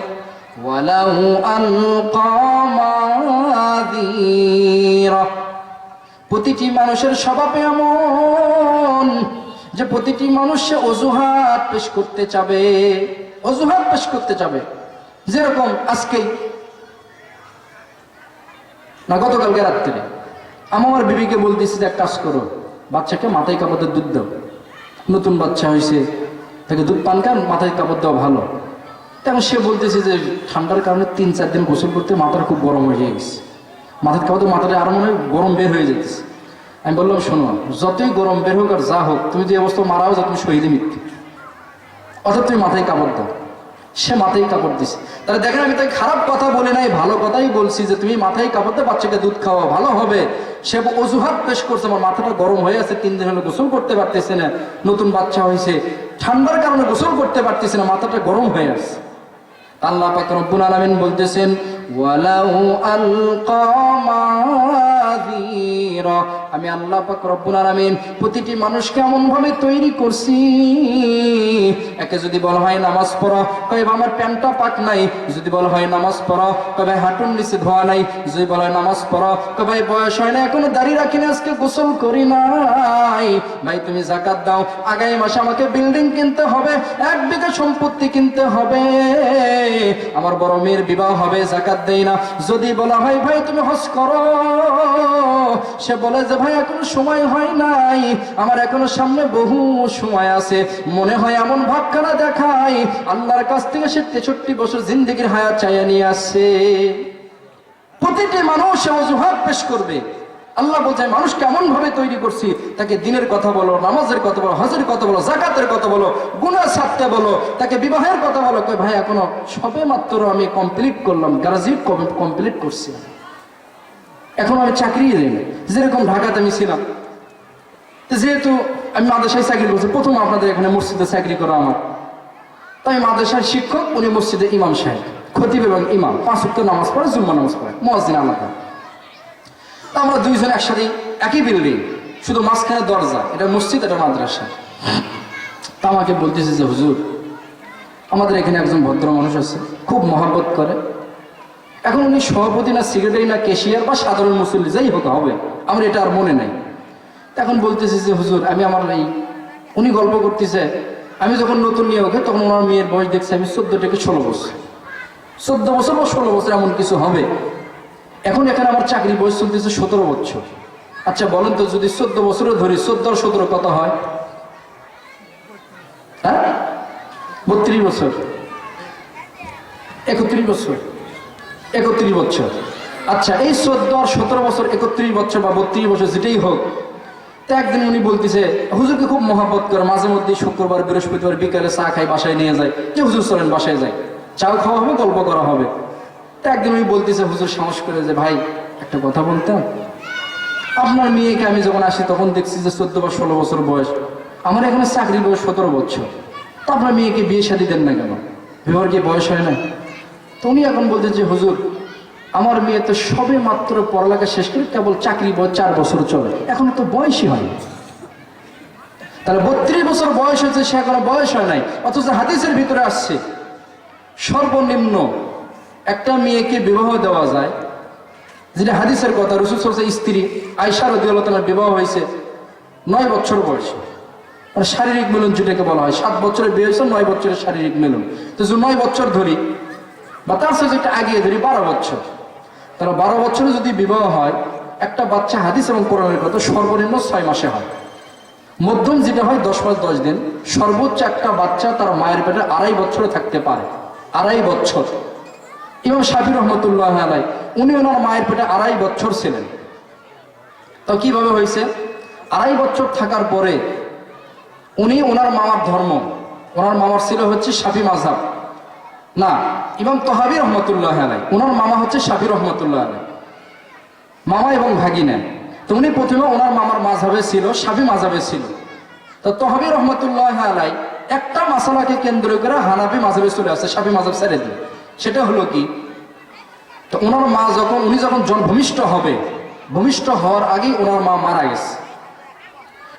ওয়ালাউ আলকা মাযীরা। প্রতিটি মানুষের স্বভাব এমন যে প্রতিটি মানুষ অজুহাত পেশ করতে চাবে, অজুহাত পেশ করতে চাবে। যেরকম আজকে না গতকালকে রাত্রে আমার বিবিকে বলতেছি যে এক কাজ করো, বাচ্চাকে মাথায় কাপড় দিয়ে দুধ দাও, নতুন বাচ্চা হয়েছে, তাকে দুধ পান খান, মাথায় কাপড় দেওয়া ভালো। তখন সে বলতেছে যে ঠান্ডার কারণে 3-4 দিন গোসল করতে মাথাটা খুব গরম হয়ে গেছে, মাথার কাপড় মাথাটা আরো মনে হয় গরম বের হয়ে যেতেছে। আমি বললাম শোনো, যতই গরম বের হোক আর যা হোক, তুমি যে অবস্থা মারাও যা, তুমি শহীদে মৃত্যু, অর্থাৎ তুমি মাথায় কাপড় দাও। সে মাথায় কাপড় দিছে। তাহলে দেখেন আমি তাই খারাপ কথা বলে নাই, ভালো কথাই বলছি যে তুমি মাথায় কাপড় দিয়ে বাচ্চাকে দুধ খাওয়া ভালো হবে। সে অজুহাত পেশ করছে, আমার মাথাটা গরম হয়ে আছে, 3 দিন হলে গোসল করতে পারতেছে না, নতুন বাচ্চা হয়েছে, ঠান্ডার কারণে গোসল করতে পারতেছে না, মাথাটা গরম হয়ে আছে। আল্লাহ পাক রব্বুল আলামিন বলতেছেন ওয়ালাউ আলকা মাযীরা। আমি আল্লাহ পাক রব্বুল আলামিন প্রতিটি মানুষকে এমন ভাবে তৈরি করছি, একে যদি বলা হয় নামাজ পড়ো, কয় আমার প্যান্টটা পাক নাই, যদি বলা হয় নামাজ পড়ো, কয় হাঁটুর নিচে ধোয়া নাই, যদি বলা হয় নামাজ পড়ো, কয় ভাই বয়স হয় না, এখনো দাড়ি রাখি না, আজকে গোসল করি নাই, ভাই তুমি যাকাত দাও, আগামী মাসে আমাকে বিল্ডিং কিনতে হবে, 1 বিঘা সম্পত্তি কিনতে হবে, আমার বড় মেয়ের বিবাহ হবে, যাকাত দেই না। যদি বলা হয় ভাই তুমি হজ করো, সে বলে যে ভাই এখনো সময় হয় নাই, আমার এখনো সামনে বহু সময় আছে, মনে হয় এমন ভাবখানা দেখায় আল্লাহর কাছ থেকে সে 63 বছর জিন্দেগির হায়াত চাইয়া নিয়ে আসছে। প্রতিটি মানুষ অজুহাত পেশ করবে। আল্লাহ বলছে মানুষ কেমন ভাবে তৈরি করছি, তাকে দিনের কথা বলো, নামাজের কথা বলো, হজের কথা বলো, যাকাতের কথা বলো, গুনাহ ছাড়তে বলো, তাকে বিবাহের কথা বলো, কই ভাই এখনো সবে মাত্র আমি কমপ্লিট করলাম, গ্রাজুয়েট কমপ্লিট করছি, এখন আমি চাকরি দিই না। যেরকম ঢাকাতে আমি ছিলাম, যেহেতু আমি মাদ্রাসায় চাকরি করছি, প্রথম আপনাদের এখানে মসজিদে চাকরি করা আমার, তাই মাদ্রাসার শিক্ষক, উনি মসজিদে ইমাম সাহেব, খতিব এবং ইমাম, 5 ওয়াক্ত নামাজ পড়ে, জুম্মা নামাজ পড়ে, মুয়াজ্জিন আলাদা। আমরা দুইজন একসাথে একই বিল্ডিং, শুধু মাঝখানে দরজা, এটা মসজিদ এটা মাদ্রাসা। তা আমাকে বলতেছে যে হুজুর আমাদের এখানে একজন ভদ্র মানুষ আছে, খুব মহব্বত করে, এখন উনি সভাপতি না সেক্রেটারি না ক্যাশিয়ার বা সাধারণ মুসল্লি যাই হোক হবে, আমার এটা আর মনে নাই। এখন বলতেছে যে হুজুর আমি আমার এই, উনি গল্প করতেছে আমি যখন নতুন নিয়ে ওকে তখন ওনার মেয়ের বয়স দেখছি আমি 14 থেকে 16 বছর, 14 বছর বা 16 বছর এমন কিছু হবে। এখন এখানে আমার চাকরি বয়স চলতেছে 17 বছর। আচ্ছা বলেন তো যদি 14 বছরও ধরি, 14 আর 17 কত হয়? হ্যাঁ 32 বছর, 31 বছর, 31 বছর। আচ্ছা এই 14 আর 17 বছর, 31 বছর বা 32 বছর যেটাই হোক, তো একদিন উনি বলতেছে হুজুরকে খুব মহব্বত করে, মাঝে মধ্যে শুক্রবার বৃহস্পতিবার বিকালে চা খাই, বাসায় নিয়ে যায়, যে হুজুর চলেন বাসায় যায়, চাও খাওয়া হবে, গল্প করা হবে। তো একদিন উনি বলতেছে হুজুর সাহস করে যে ভাই একটা কথা বলতাম, আপনার মেয়েকে আমি যখন আসি তখন দেখছি যে 14 বা 16 বছর বয়স, আমার এখানে চাকরির বয়স 17 বছর, তো আপনার মেয়েকে বিয়ে শাদী দেন না কেন? বিবাহের কি বয়স হয় না? তো উনি এখন বলতে যে হুজুর, আমার মেয়ে তো সবে মাত্র পড়ালেখা শেষ করে কেবল চাকরি বয়স 4 বছর চলে, এখন তো বয়সই হয়। তাহলে 32 বছর বয়স হয়েছে, সে এখনো বয়স হয় নাই। অথচ হাদিসের ভিতরে আসছে সর্বনিম্ন একটা মেয়েকে বিবাহ দেওয়া যায়, যেটা হাদিসের কথা। রাসূল সাল্লাল্লাহু আলাইহি ওয়াসাল্লাম স্ত্রী আয়েশা রাদিয়াল্লাহু তাআলার বিবাহ হয়েছে 9 বছর বয়সে। মানে শারীরিক মিলন যেটাকে বলা হয়, 7 বছরে বিয়ে হয়েছে, 9 বছরের শারীরিক মিলন। তো 9 বছর ধরি বা তার সাথে একটা আগিয়ে ধরি 12 বছর, তাহলে 12 বছরে যদি বিবাহ হয়, একটা বাচ্চা হাদিস এবং কোরআনের কথা সর্বনিম্ন 6 মাসে হয়। মধ্যম যেটা হয় 10 মাস 10 দিন। সর্বোচ্চ একটা বাচ্চা তার মায়ের পেটে 2.5 বছরে থাকতে পারে, 2.5 বছর। ইমাম শাফি রহমতুল্লাহ আলাইহি উনি ওনার মায়ের পেটে 2.5 বছর ছিলেন। তো কিভাবে হয়েছে? 2.5 বছর থাকার পরে উনি ওনার মামার ধর্ম, ওনার মামার ছিল হচ্ছে শাফি মাযহাব, না ইমাম তহাবী রহমতুল্লাহ আলাইহি ওনার মামা হচ্ছে শাফি রহমতুল্লাহ আলাইহি, মামা এবং ভাগিনা। তো উনি প্রথমে ওনার মামার মাযহাবে ছিল, শাফি মাযহাবে ছিল। তো তহাবী রহমতুল্লাহ আলাইহি একটা মাসালাকে কেন্দ্র করে হানাফি মাযহাবে চলে আসছে, শাফি মাযহাব ছেড়ে দিয়ে। সেটা হলো কি, তো ওনার মা উনি যখন ভূমিষ্ঠ হবে, ভূমিষ্ঠ হওয়ার আগেই ওনার মা মারা গেছে।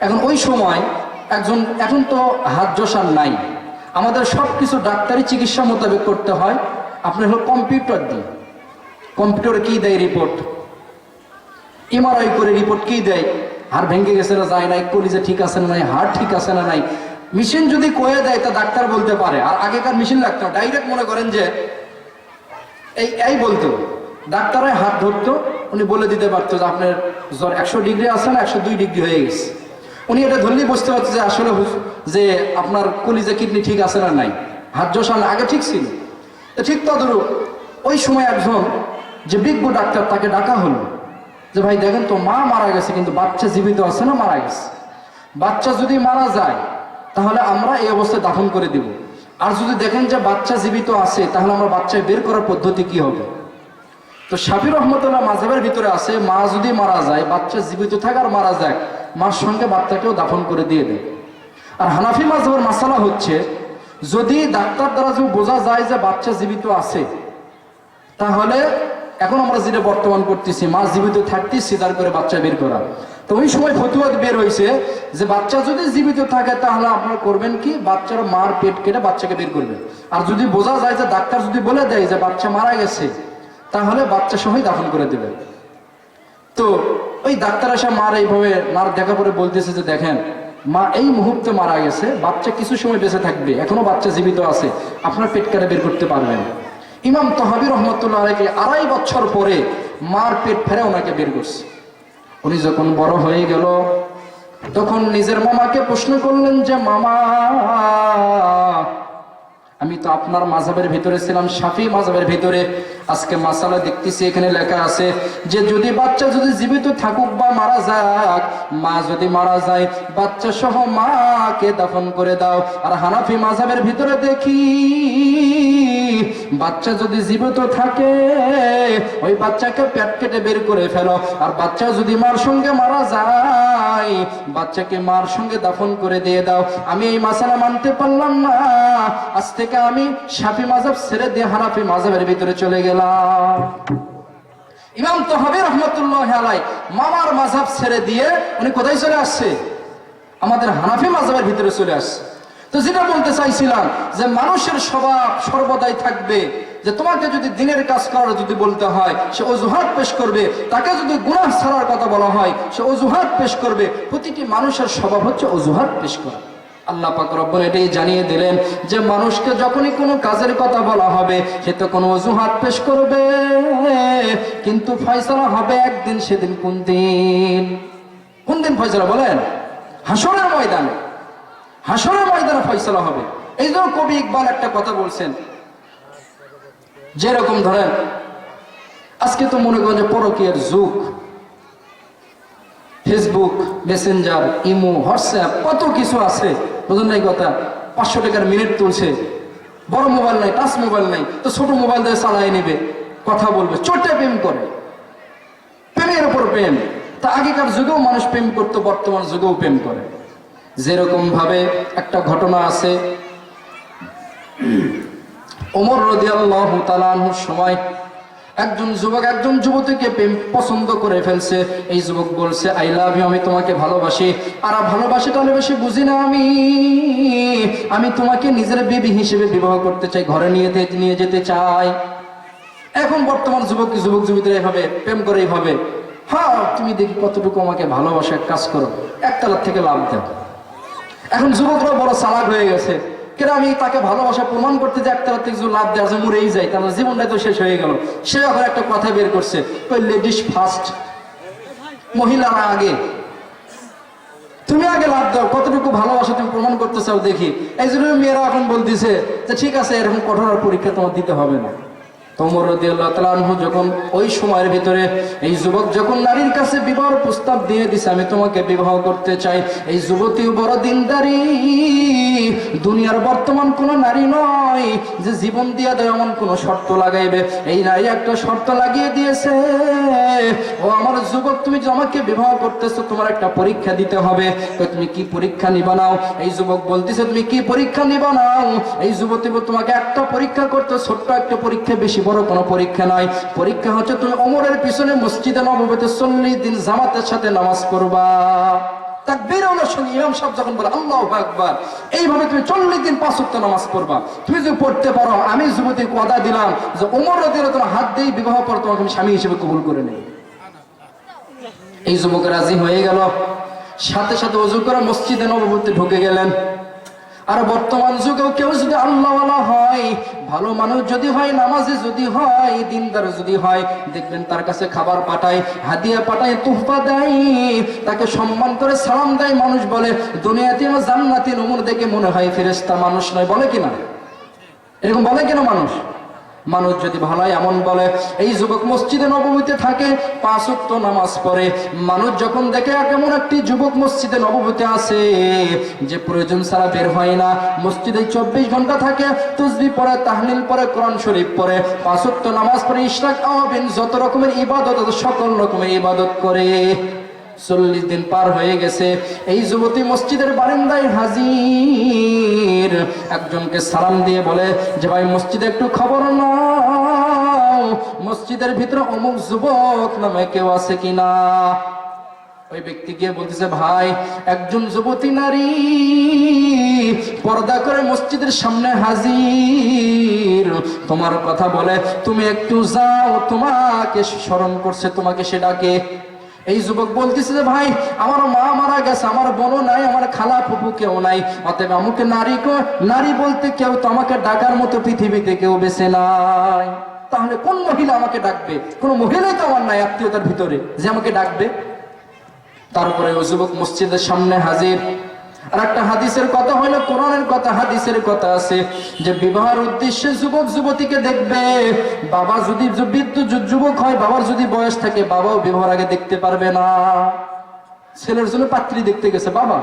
এখন ওই সময় এখন তো হাত জোসার নাই, আমাদের সব কিছু ডাক্তারি চিকিৎসা মোতাবেক করতে হয়। আপনি হলো কম্পিউটার দিয়ে, কম্পিউটারে কি দেয় রিপোর্ট, এমআরআই করে রিপোর্ট কি দেয়, হাড় ভেঙে গেছে না যায় নাই, কলিজা ঠিক আছে না নাই, হাড় ঠিক আছে না নাই। মেশিন যদি কয়ে দেয় তা ডাক্তার বলতে পারে। আর আগেকার মেশিন লাগতো, ডাইরেক্ট মনে করেন যে এই বলতো, ডাক্তারের হাত ধরতো, উনি বলে দিতে পারতো যে আপনার জ্বর 100 ডিগ্রি আছে না 102 ডিগ্রি হয়ে গেছে। উনি এটা ধরলেই বুঝতে পারতো যে আসলে যে আপনার কলিজা কিডনি ঠিক আছে না নাই, হাত জোসান আগে ঠিক ছিল। তো ঠিক তদরূপ ওই সময় একজন যে বিজ্ঞ ডাক্তার, তাকে ডাকা হলো যে ভাই দেখেন তো, মা মারা গেছে কিন্তু বাচ্চা জীবিত আছে না মারা গেছে? বাচ্চা যদি মারা যায় তাহলে আমরা এই অবস্থায় দাফন করে দিব, আর যদি দেখেন যে বাচ্চা জীবিত আছে তাহলে আমরা বাচ্চা বের করার পদ্ধতি কি হবে? তো শাফি রহমতুল্লাহ মাযহাবের ভিতরে আছে, মা যদি মারা যায়, বাচ্চা জীবিত থাকে আর মারা যায়, মার সঙ্গে বাচ্চাকেও দাফন করে দিয়ে দেয়। আর হানাফি মাযহাবের মাসালা হচ্ছে, যদি ডাক্তার দ্বারা যদি বোঝা যায় যে বাচ্চা জীবিত আছে, তাহলে এখন আমরা যেটা বর্তমান করতেছি, মা জীবিত থাকতেই সিজার করে বাচ্চা বের করা। তো ওই সময় ফতোয়া বের হয়েছে যে বাচ্চা যদি জীবিত থাকে তাহলে আপনারা করবেন কি, বাচ্চার মার পেট কেটে বাচ্চাকে বের করবেন। আর যদি বোঝা যায় যে ডাক্তার যদি বলে দেয় যে বাচ্চা মারা গেছে, তাহলে বাচ্চা সহই দাফন করে দেবেন। তো ওই ডাক্তার এসে মার এইভাবে মার দেখা পরে বলতেছে যে দেখেন, মা এই মুহূর্তে মারা গেছে, বাচ্চা কিছু সময় বেঁচে থাকবে, এখনো বাচ্চা জীবিত আছে, আপনার পেট কেটে বের করতে পারবেন। ইমাম তহাবী রহমতুল্লাহ আলাইহি 2.5 বছর পরে মার পেট ফেরে ওনাকে বের করছে। উনি যখন বড় হয়ে গেল, তখন নিজের মামাকে প্রশ্ন করলেন যে মামা, আমি তো আপনার মাযহাবের ভিতরে ছিলাম, শাফি মাযহাবের ভিতরে, আজকে মাসালা দেখতেছি এখানে লেখা আছে যে যদি বাচ্চা যদি জীবিত থাকুক বা মারা যাক, মা যদি মারা যায় বাচ্চা সহ মাকে দাফন করে দাও। আর হানাফি মাযহাবের ভিতরে দেখি বাচ্চা যদি জীবিত থাকে ওই বাচ্চাকে পেট কেটে বের করে ফেলো, আর বাচ্চা যদি মার সঙ্গে মারা যায় বাচ্চাকে মার সঙ্গে দাফন করে দিয়ে দাও। আমি এই মাসালা মানতে পারলাম না, আজ থেকে আমি শাফি মাযহাব ছেড়ে দিয়ে হানাফি মাযহাবের ভিতরে চলে গেলাম। ইমাম তহাবী রহমতুল্লাহ আলাইহি মামার মাযহাব ছেড়ে দিয়ে উনি কোথায় চলে আসছে? আমাদের হানাফি মাযহাবের ভিতরে চলে আসছে। তো যেটা বলতে চাইছিলাম যে মানুষের স্বভাব সর্বদাই থাকবে যে তোমাকে যদি দিনের কাজ করার যদি বলতে হয় সে অজুহাত পেশ করবে, তাকে যদি গুনাহ ছাড়ার কথা বলা হয় সে অজুহাত পেশ করবে। প্রতিটি মানুষের স্বভাব হচ্ছে অজুহাত পেশ করা। আল্লাহ পাক রব্বুল এটাই জানিয়ে দিলেন যে মানুষকে যখনই কোনো কাজের কথা বলা হবে সে তো কোনো অজুহাত পেশ করবে, কিন্তু ফয়সালা হবে একদিন। সেদিন কোন দিন? কোন দিন ফয়সালা বলেন? হাসরের ময়দানে। হাসরের ময়দানে ফয়সালা হবে। এই জন্য কবি ইকবাল একটা কথা বলছেন, যেরকম ধরেন আজকে তো মনে করেন যে পরকীয়ার যুগ, ফেসবুক, মেসেঞ্জার, ইমো, হোয়াটসঅ্যাপ, কত কিছু আছে, বুঝুন নাই কথা। 500 টাকার মিনিট তুলছে, বড় মোবাইল নাই, টাচ মোবাইল নাই, তো ছোট মোবাইল দিয়ে চালাই নেবে, কথা বলবে, চোটে প্রেম করে, প্রেমের উপর প্রেম। তা আগেকার যুগেও মানুষ প্রেম করতো, বর্তমান যুগেও প্রেম করে। যেরকম ভাবে একটা ঘটনা আছে, ওমর রাদিয়াল্লাহু তাআলা আনহুর সময় একজন যুবক একজন যুবতীকে পছন্দ করে ফেলছে। এই যুবক বলছে, আই লাভ ইউ, আমি তোমাকে ভালোবাসি। আর ভালোবাসি তাহলে বেশি বুঝি না, আমি তোমাকে নিজের বিবি হিসেবে বিবাহ করতে চাই, ঘরে নিয়ে যেতে চাই। এখন বর্তমান যুবক যুবতীরা এভাবে প্রেম করে, এইভাবে, হ্যাঁ তুমি দেখি কতটুকু আমাকে ভালোবাসা, এক কাজ করো, একতলার থেকে লাভ দাও। এখন যুবকরা বড় চালাক হয়ে গেছে, কেন আমি তাকে ভালোবাসা প্রমাণ করতে যে একতলার থেকে লাভ দেওয়া যায়, মরেই যায়, তাহলে জীবনটাই তো শেষ হয়ে গেল। সে আবার একটা কথা বের করছে, ওই লেডিস ফার্স্ট, মহিলারা আগে, তুমি আগে লাভ দাও, কতটুকু ভালোবাসা তুমি প্রমাণ করতে চাও দেখি। এই জন্য মেয়েরা এখন বলতেছে যে ঠিক আছে, এরকম কঠোর পরীক্ষা তোমার দিতে হবে না। ওমর রাদিয়াল্লাহু তাআলা আনহু যখন ওই সময়ের ভিতরে এই যুবক যখন নারীর কাছে বিবাহের প্রস্তাব দিয়ে দিছে, আমি তোমাকে বিবাহ করতে চাই, এই যুবতীও বড় দিনদারি, দুনিয়ার বর্তমান কোন নারী নয় যে জীবন দিয়ে দেয় এমন কোন শর্ত লাগাইবে। এই নারী একটা শর্ত লাগিয়ে দিয়েছে, ও আমার যুবক, তুমি যে আমাকে বিবাহ করতেছো, তোমার একটা পরীক্ষা দিতে হবে। তো তুমি কি পরীক্ষা নিবা নাও? এই যুবক বলতেছে, তুমি কি পরীক্ষা নিবা নাও? এই যুবতী তোমাকে একটা পরীক্ষা করতে, ছোট্ট একটা পরীক্ষা, বেশি বড় কোনো পরীক্ষা নয়। পরীক্ষা হচ্ছে তুমি ওমরের পিছনে মসজিদে নববীতে 40 দিন জামাতের সাথে নামাজ পড়বা। তাকবীরের সঙ্গে ইমাম সাহেব যখন বলে আল্লাহু আকবার, এইভাবে তুমি 40 দিন 5 ওয়াক্ত নামাজ পড়বা। তুমি যদি পড়তে পারো, আমি যুবতীকে ওয়াদা দিলাম যে ওমর রাদিয়াল্লাহু তাআলা হাত দিয়ে বিবাহ পর তোমাকে আমি স্বামী হিসেবে কবুল করে নেব। এই যুবক রাজি হয়ে গেল, সাথে সাথে ওযু করে মসজিদে নববীতে ঢুকে গেলেন। আর বর্তমান যুগেও কেউ যদি আল্লাহওয়ালা হয়, ভালো মানুষ যদি হয়, নামাজি যদি হয়, দিনদার যদি হয়, দেখবেন তার কাছে খাবার পাঠায়, হাদিয়া পাঠায়, তোহফা দেয়, তাকে সম্মান করে সালাম দেয়। মানুষ বলে দুনিয়াতে জান্নাতি নমুনা দেখে মনে হয় ফেরেশতা, মানুষ নয়, বলে কিনা? এরকম বলে কিনা মানুষ? মানুষ যদি ভালো হয় এমন বলে। এই যুবক মসজিদে নববীতে থাকে, 5 ওয়াক্ত নামাজ পড়ে। মানুষ যখন দেখে কেমন একটি যুবক মসজিদে নববীতে আছে, যে প্রয়োজন ছাড়া বের হয় না, মসজিদে 24 ঘন্টা থাকে, তাসবিহ পড়ে, তাহলিল পড়ে, কোরআন শরীফ পড়ে, 5 ওয়াক্ত নামাজ পড়ে, ইশরাক আওয়াবিন যত রকমের ইবাদত, সকল রকমের ইবাদত করে। 40 দিন পার হয়ে গেছে, এই যুবতী মসজিদের বারান্দায় হাজির। একজনকে সালাম দিয়ে বলে যে ভাই, মসজিদে একটু খবর নাও, মসজিদের ভিতরে অমুক যুবক নামে কেউ আছে কিনা। ওই ব্যক্তি গিয়ে বলতেছে, ভাই একজন যুবতী নারী পর্দা করে মসজিদের সামনে হাজির, তোমার কথা বলে, তুমি একটু যাও, তোমাকে স্মরণ করছে, তোমাকে সে ডাকে। এই যুবক বলতেছে যে ভাই, আমার মা মারা গেছে, আমার বোনও নাই, আমার খালা ফুফু কেউ নাই, অতএব আমাকে নারী বলতে কেউ তো আমাকে ডাকার মতো পৃথিবীতে কেউ বেঁচে নাই। তাহলে কোন মহিলা আমাকে ডাকবে? কোন মহিলাই তো আমার নাই আত্মীয়তার ভিতরে যে আমাকে ডাকবে। তারপরে ওই যুবক মসজিদের সামনে হাজির। আর একটা হাদিসের কথা হলো, কোরআনের কথা, হাদিসের কথা আছে যে বিবাহের উদ্দেশ্যে যুবক যুবতীকে দেখবে। বাবা যদি বৃদ্ধ যুবক হয়, বাবার যদি বয়স থাকে, বাবাও বিবাহের আগে দেখতে পারবে না। ছেলের জন্য পাত্রী দেখতে গেছে বাবা,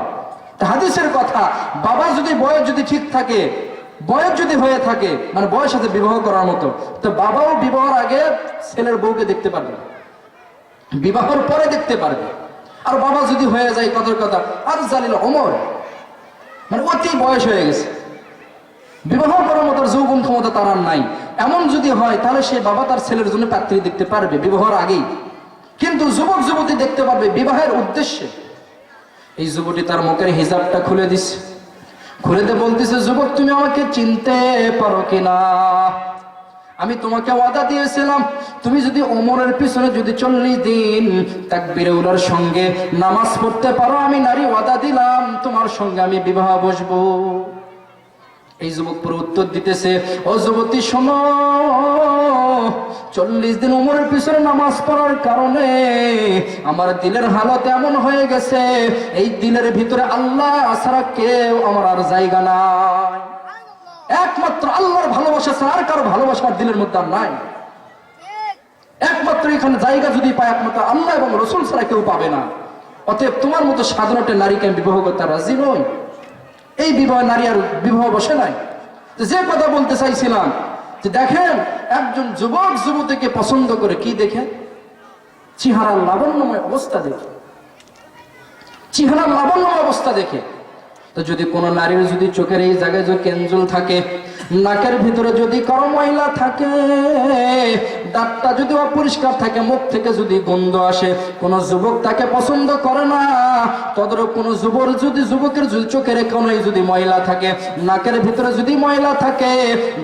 হাদিসের কথা, বাবা যদি বয়স যদি ঠিক থাকে, বয়স যদি হয়ে থাকে, মানে বয়স আছে বিবাহ করার মতো, তো বাবাও বিবাহের আগে ছেলের বউকে দেখতে পারবে, বিবাহের পরে দেখতে পারবে। আর বাবা যদি হয়ে যায়, কথার কথা, আর জালিল ওমর, মানে অতি বয়স হয়ে গেছে, বিবাহ করার মতো যৌবন ক্ষমতা তার আর নাই, এমন যদি হয়, তাহলে সে বাবা তার ছেলের জন্য পাত্রী দেখতে পারবে বিবাহের আগেই। কিন্তু যুবক যুবতী দেখতে পারবে বিবাহের উদ্দেশ্যে। এই যুবতী তার মুখের হিজাবটা খুলে দিচ্ছে, খুলে দিয়ে বলতেছে, যুবক তুমি আমাকে চিনতে পারো কিনা? আমি তোমাকে ওয়াদা দিয়েছিলাম, তুমি যদি ওমরের পিছনে যদি 40 দিন তাকবীরে উলার সঙ্গে নামাজ পড়তে পারো, আমি নারী ওয়াদা দিলাম তোমার সঙ্গে আমি বিবাহ বসবো। এই যুবক পুরো উত্তর দিতেছে, ও যুবতী শোনো, 40 দিন ওমরের পিছনে নামাজ পড়ার কারণে আমার দিলের হালত এমন হয়ে গেছে, এই দিলের ভিতরে আল্লাহ ছাড়া কেউ আমার আর জায়গা নাই। একমাত্র আল্লাহর ভালোবাসা ছাড়া আর কারো ভালোবাসার দিলের মধ্যে আর নাই। একমাত্র এখানে জায়গা যদি পায়, একমাত্র আল্লাহ এবং রসুল ছাড়া কেউ পাবে না। অতএব তোমার মতো সাধারণ একটা নারীকে আমি বিবাহ করতে রাজি নই। এই বিবাহ নারী আর বিবাহ বসে নাই। যে কথা বলতে চাইছিলাম যে দেখেন, একজন যুবক যুবতীকে পছন্দ করে কি দেখে? চেহারার লাবণ্যময় অবস্থা দেখে, চেহারার লাবণ্যময় অবস্থা দেখে। তো যদি কোনো নারীর যদি চোখের এই জায়গায় যদি কেঞ্জল থাকে, নাকের ভিতরে যদি কারো ময়লা থাকে, দাঁতটা যদি অপরিষ্কার থাকে, মুখ থেকে যদি গন্ধ আসে, কোন যুবক তাকে পছন্দ করে না। তদরূপ কোন যুবকের যদি চোখের কোনায় যদি ময়লা থাকে, নাকের ভিতরে যদি ময়লা থাকে,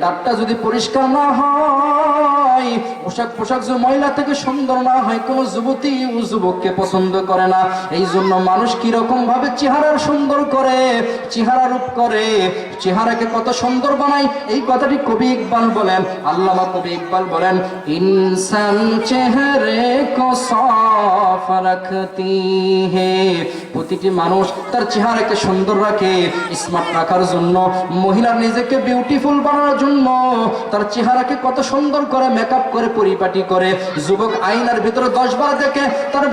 দাঁতটা যদি পরিষ্কার না হয়, পোশাক যদি ময়লা থেকে সুন্দর না হয়, কোন যুবতী ও যুবককে পছন্দ করে না। এই জন্য মানুষ কিরকম ভাবে চেহারার সুন্দর করে, চেহারা রূপ করে, চেহারাকে কত সুন্দর বানায়, এই কথাটি কবি ইকবাল বলেন, আল্লামা কবি ইকবাল বলেন, ইনসান চেহারে কো সাফ রাখতি হে। প্রতিটি মানুষ তার চেহারাকে সুন্দর রাখে, স্মার্ট রাখার জন্য, মহিলার নিজেকে বিউটিফুল বানানোর জন্য তার চেহারাকে কত সুন্দর করে মেকআপ করে পরিপাটি করে। যুবক আয়নার ভিতরে 10 বার দেখে তার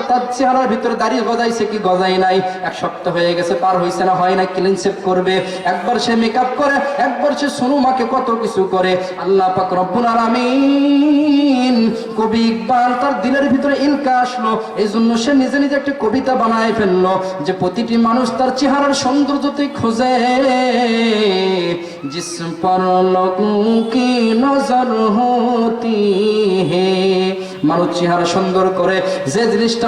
তার চেহারার ভিতরে দাড়ি গজাইছে কি গজাই নাই, এক সপ্তাহ হয়ে গেছে, পার হয়েছে না হয় না, ক্লিন শেভ করবে। একবার সে মেকআপ করে, একবার সে সোনুমাকে কত কিছু করে। আল্লাহ পাক রব্বুল আলামিন, কবি ইকবাল তার দিলের ভিতরে ইলকা আসলো, এই জন্য সে নিজে নিজে একটা কবিতা বানায় ফেললো যে প্রতিটি মানুষ তার চেহারার সৌন্দর্যতে খোঁজে, জিস পর লোগোं की নজর होती है। মানুষ চেহারা সুন্দর করে, যে জিনিসটা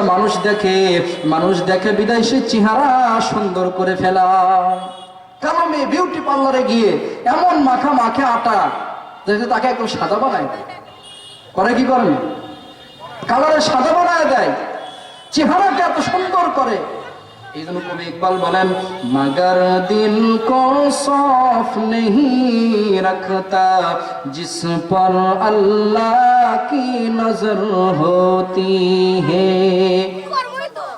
মানুষ দেখে বিদায় সে চেহারা সুন্দর করে ফেলা। কারণ মেয়ে বিউটি পার্লারে গিয়ে এমন মাখে আটা যাতে তাকে একদম সাদা বানায় করে, কি করেন, কালারে সাদা বানায় দেয়, চেহারাকে এত সুন্দর করে। এই জন্য কবি ইকবাল বলেন, মগর দিল কো সাফ নেহি রখতা জিস পর আল্লাহ কি নজর হতি হে।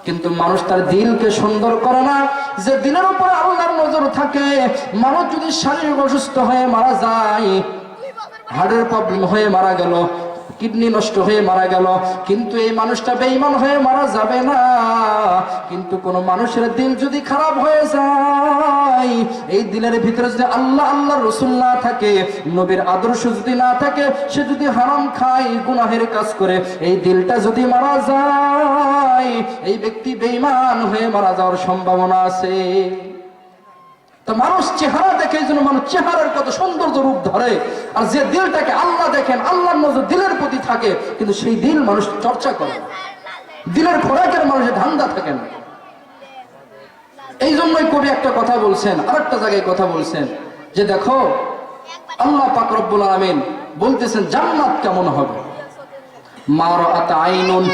কিন্তু মানুষ তার দিলকে সুন্দর করে না, যে দিলের উপর আল্লাহর নজর থাকে। মানুষ যদি শারীরিক অসুস্থ হয়ে মারা যায়, হার্টের প্রবলেম হয়ে মারা গেল, কিডনি নষ্ট হয়ে মারা গেল, কিন্তু এই মানুষটা বেঈমান হয়ে মারা যাবে না। কিন্তু কোন মানুষের দিল যদি খারাপ হয়ে যায়, এই দিলের ভিতরে যদি আল্লাহর রাসূল না থাকে, নবীর আদর্শ যদি না থাকে, সে যদি হারাম খায়, গুনাহের কাজ করে, এই দিলটা যদি মারা যায়, এই ব্যক্তি বেঈমান হয়ে মারা যাওয়ার সম্ভাবনা আছে। তো মানুষ চেহারা দেখে, এই জন্য মানুষ চেহারার কত সৌন্দর্য রূপ ধরে। আর যে দিলটাকে আল্লাহ দেখেন, আল্লাহর নজর দিলের প্রতি থাকে, কিন্তু সেই দিল মানুষ চর্চা করে, দিলের খোরাকের মানুষের ধান্দা থাকে না। এই জন্যই কবি একটা কথা বলছেন, আরেকটা জায়গায় কথা বলছেন যে দেখো, আল্লাহ পাক রব্বুল আলামিন বলতেছেন জান্নাত কেমন হবে। মা রাআত আইনুন,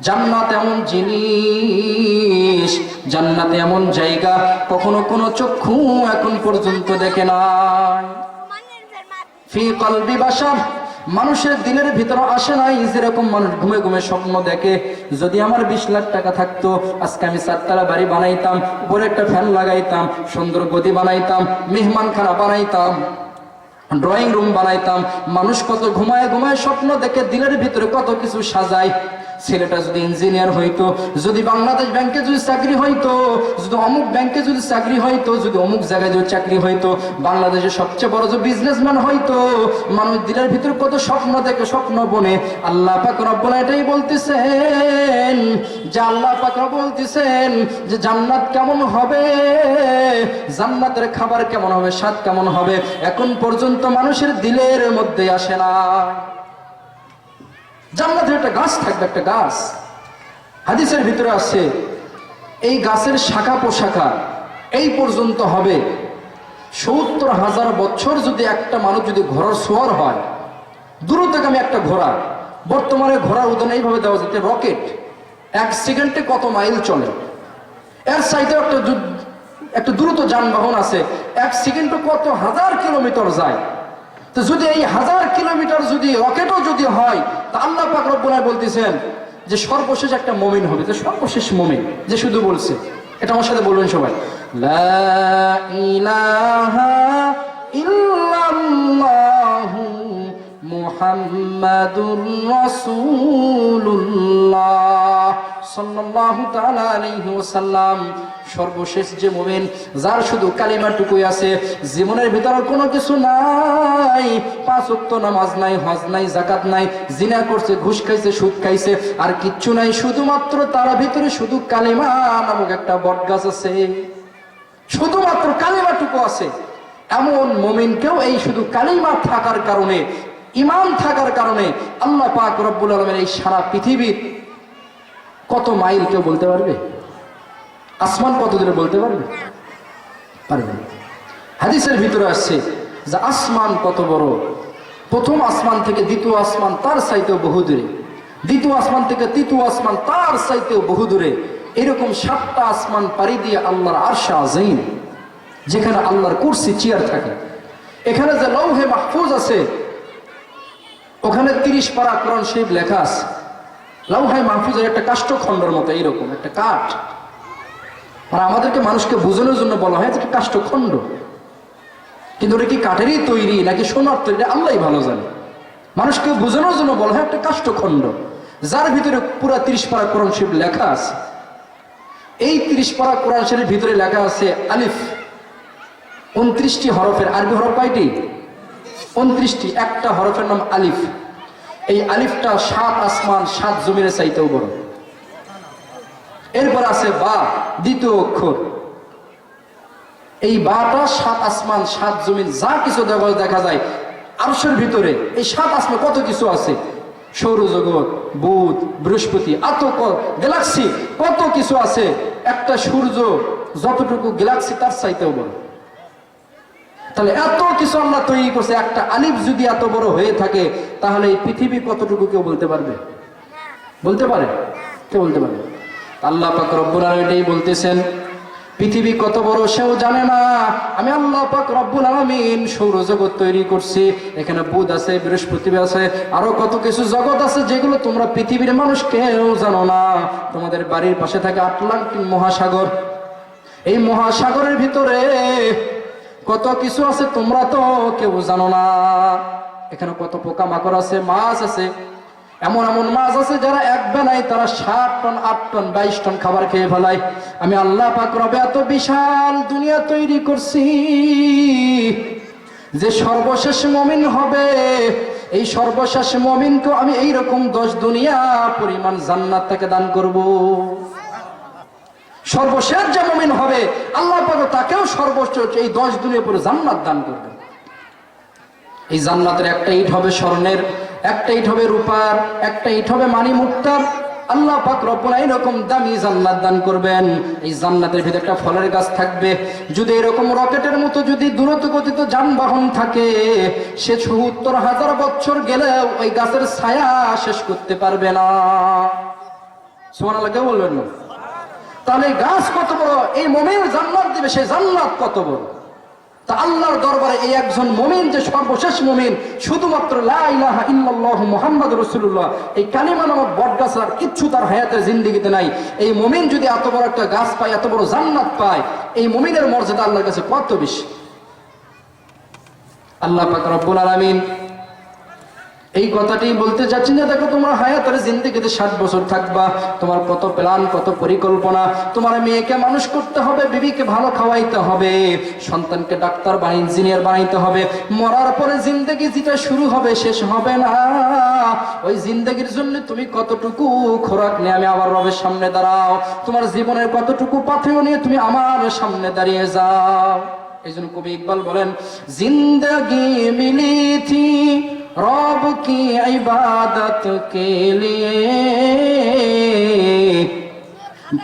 জান্নাত এমন জিনিস, জান্নাত এমন জায়গা কখনো কোনো চক্ষু এখন পর্যন্ত দেখে নাই। ফি কলবি বাশার, মানুষের দিলের ভিতরে আসে নাই। যেরকম মানুষ ঘুমে ঘুমে স্বপ্ন দেখে, যদি আমার 20 লাখ টাকা থাকতো, আজকে আমি 4 তলা বাড়ি বানাইতাম, উপরে একটা ফ্যান লাগাইতাম, সুন্দর গদি বানাইতাম, মেহমানখানা বানাইতাম, ড্রয়িং রুম বানাইতাম। মানুষ কত ঘুমায় ঘুমায় স্বপ্ন দেখে, দিলের ভিতরে কত কিছু সাজায়। ছেলেটা যদি ইঞ্জিনিয়ার হইতো, যদি বাংলাদেশ ব্যাংকে যদি চাকরি হইতো, যদি অমুক ব্যাংকে যদি চাকরি হইতো, যদি অমুক জায়গায় যদি চাকরি হইতো, বাংলাদেশের সবচেয়ে বড় যে বিজনেসম্যান হইতো। মানুষ দিলের ভিতরে কত স্বপ্ন দেখে, স্বপ্ন বনে। আল্লাহ পাক রব্বুল এটাই বলতেছেন যে, আল্লাহ পাক বলতেছেন যে জান্নাত কেমন হবে, জান্নাতের খাবার কেমন হবে, স্বাদ কেমন হবে, এখন পর্যন্ত মানুষের দিলের মধ্যে আসে না। জান্নাতের একটা গাছ থাকবে, একটা গাছ, হাদিসের ভিতরে আছে, এই গাছের শাখা প্রশাখা এই পর্যন্ত হবে 70,000 বছর। যদি একটা মানুষ যদি ঘোড়ার সোয়ার হয়, দ্রুতগামী একটা ঘোড়া, বর্তমানে ঘোড়ার উদাহরণ এইভাবে দেওয়া যেতে, রকেট 1 সেকেন্ডে কত মাইল চলে, এর সাইডে একটা দ্রুত যানবাহন আছে, 1 সেকেন্ডে কত হাজার কিলোমিটার যায়। তো যদি এই 1000 কিলোমিটার যদি রকেটও যদি হয়, তা আল্লাহ পাক রব্বুল আলামিন বলতেছেন যে সর্বশেষ একটা মুমিন হবে, যে সর্বশেষ মুমিন যে শুধু বলছে, এটা আমার সাথে বলবেন সবাই, লা ইলাহা ইল্লাল্লাহু মুহাম্মাদুর রাসূলুল্লাহ সাল্লাল্লাহু তাআলা আলাইহি ওয়াসাল্লাম। সর্বশেষ যে মুমিন, যার শুধু কালিমাটুকুই আছে, জীবনের ভিতরে কোনো কিছু নাই, 5 ওয়াক্ত নামাজ নাই, হজ নাই, যাকাত নাই, জিনা করছে, ঘুষ খাইছে, সুদ খাইছে, আর কিচ্ছু নাই, শুধুমাত্র তার ভিতরে শুধু কালিমা নামক একটা বটগাছ আছে। শুধুমাত্র কালিমাটুকু আছে। এমন মুমিনকেও এই শুধু কালিমা থাকার কারণে, ঈমান থাকার কারণে আল্লাহ পাক রব্বুল আলামিন এই সারা পৃথিবীর কত মাইল কেউ বলতে পারবে? আসমান কত দূরে বলতে পারবে? পারবে না। হাদিসের ভিতরে আসছে যে আসমান কত বড়, প্রথম আসমান থেকে দ্বিতীয় আসমান তার চাইতেও বহু দূরে, দ্বিতীয় আসমান থেকে তৃতীয় আসমান তার চাইতেও বহু দূরে। এরকম 7টা আসমান পাড়ি দিয়ে আল্লাহর আরশ আযীম, যেখানে আল্লাহর কুরসি চেয়ার থাকে, এখানে যে লৌহে মাহফুজ আছে, ওখানে 30 পারা কোরআন শরীফ লেখা আছে। লৌহে মাহফুজের একটা কাষ্ঠখণ্ডের মতো এইরকম একটা কাঠ, আর আমাদেরকে মানুষকে বোঝানোর জন্য বলা হয় যে কাষ্ঠখণ্ড, কিন্তু ওটা কি কাঠেরই তৈরি নাকি সোনার তৈরি আল্লাহই ভালো জানে। মানুষকে বোঝানোর জন্য বলা হয় একটা কাষ্ঠখণ্ড, যার ভিতরে পুরা 30 পারা কোরআন শরীফ লেখা আছে। এই 30 পারা কোরআন শরীফের ভিতরে লেখা আছে আলিফ, 29টি হরফের। আরবি হরফ কয়টি? 29টি। একটা হরফের নাম আলিফ। এই আলিফটা 7 আসমান 7 জমিনের চাইতেও বড়। এরপর আছে বা, দ্বিতীয় অক্ষর। এই বাটা 7 আসমান 7 জমিন যা কিছু দেখা যায় আরশের ভিতরে, এই 7 আসমান কত কিছু আছে, সৌরজগৎ, বুধ, বৃহস্পতি, এত গ্যালাক্সি, কত কিছু আছে। একটা সূর্য যতটুকু গ্যালাক্সি তার চাইতেও বড়। তাহলে এত কিছু আল্লাহ তৈরি করছে, একটা আলিফ যদি এত বড় হয়ে থাকে, তাহলে এই পৃথিবী কতটুকু কেউ বলতে পারবে? বলতে পারে? কেউ বলতে পারবে? আল্লাহ পাক রব্বুল আলামিন এটাই বলতেছেন, পৃথিবী কত বড় সেও জানে না। আমি আল্লাহ পাক রব্বুল আলামিন সৌরজগৎ তৈরি করছি, এখানে বুধ আছে, বৃহস্পতি আছে, আরো কত কিছু জগৎ আছে যেগুলো তোমরা পৃথিবীর মানুষ কেউ জানো না। তোমাদের বাড়ির পাশে থাকে আটলান্টিক মহাসাগর, এই মহাসাগরের ভিতরে কত কিছু আছে তোমরা তো কেউ জানো না। এখানে কত পোকামাকড় আছে, মাছ আছে, এমন এমন মাছ আছে যারা এক বেলায় তারা 7 টন 8 টন 22 টন খাবার খেয়ে ফেলায়। আমি আল্লাহ পাক রব এত বিশাল দুনিয়া তৈরি করছি যে সর্বশেষ মুমিন হবে, এই সর্বশেষ মুমিনকে আমি এইরকম 10 দুনিয়া পরিমাণ জান্নাত তাকে দান করব। সর্বশেষ যে মুমিন হবে আল্লাহ পাক তাকেও সর্বোচ্চ এই 10 দুনিয়া পরে জান্নাত দান করবে। এই জান্নাতের একটা ইট হবে স্বর্ণের, একটা ইট হবে রূপার, একটা ইট হবে মানি মুক্তার। আল্লাহ পাক রব্বুল আলামিন এরকম দামি জান্নাত দান করবেন। এই জান্নাতের ভিতরে একটা ফলের গাছ থাকবে, যদি এরকম রকেটের মতো যদি দ্রুত গতিতে যানবাহন থাকে, সে ৭৪,০০০ বছর গেলেও ওই গাছের ছায়া শেষ করতে পারবে না। সুবহানাল্লাহ কেউ বলবেন না? তাহলে গাছ কত বড়, এই মুমিন জান্নাত দিবে, সেই জান্নাত কত বড়। তা আল্লাহর দরবারে এই একজন মুমিন যে সর্বশেষ মুমিন, শুধুমাত্র লা ইলাহা ইল্লাল্লাহু মুহাম্মাদুর রাসূলুল্লাহ এই কালিমা নামক বটগাছ আর কিচ্ছু তার হায়াতের জিন্দেগিতে নাই। এই মুমিন যদি এত বড় একটা গাছ পায়, এত বড় জান্নাত পায়, এই মুমিনের মর্যাদা আল্লাহর কাছে কত বেশি। আল্লাহ পাক রব্বুল আলামিন এই কথাটি বলতে যাচ্ছেন যে দেখো তোমরা হায়াতের জিন্দেগিতে 60 বছর থাকবা, তোমার কত প্ল্যান, কত পরিকল্পনা। তোমার মেয়েকে মানুষ করতে হবে, বিবিকে ভালো খাওয়াইতে হবে, সন্তানকে ডাক্তার বা ইঞ্জিনিয়ার বানাইতে হবে। মরার পরে জিন্দেগি যেটা শুরু হবে শেষ হবে না। ওই জিন্দেগির জন্য তুমি কতটুকু খোরাক নিয়ে আমি আবার রবের সামনে দাঁড়াও, তোমার জীবনের কতটুকু পাথেয় নিয়ে তুমি আমার সামনে দাঁড়িয়ে যাও। এই জন্য কবি ইকবাল বলেন, জিন্দগি মিলি থি রব কি ইবাদত কে লিয়ে।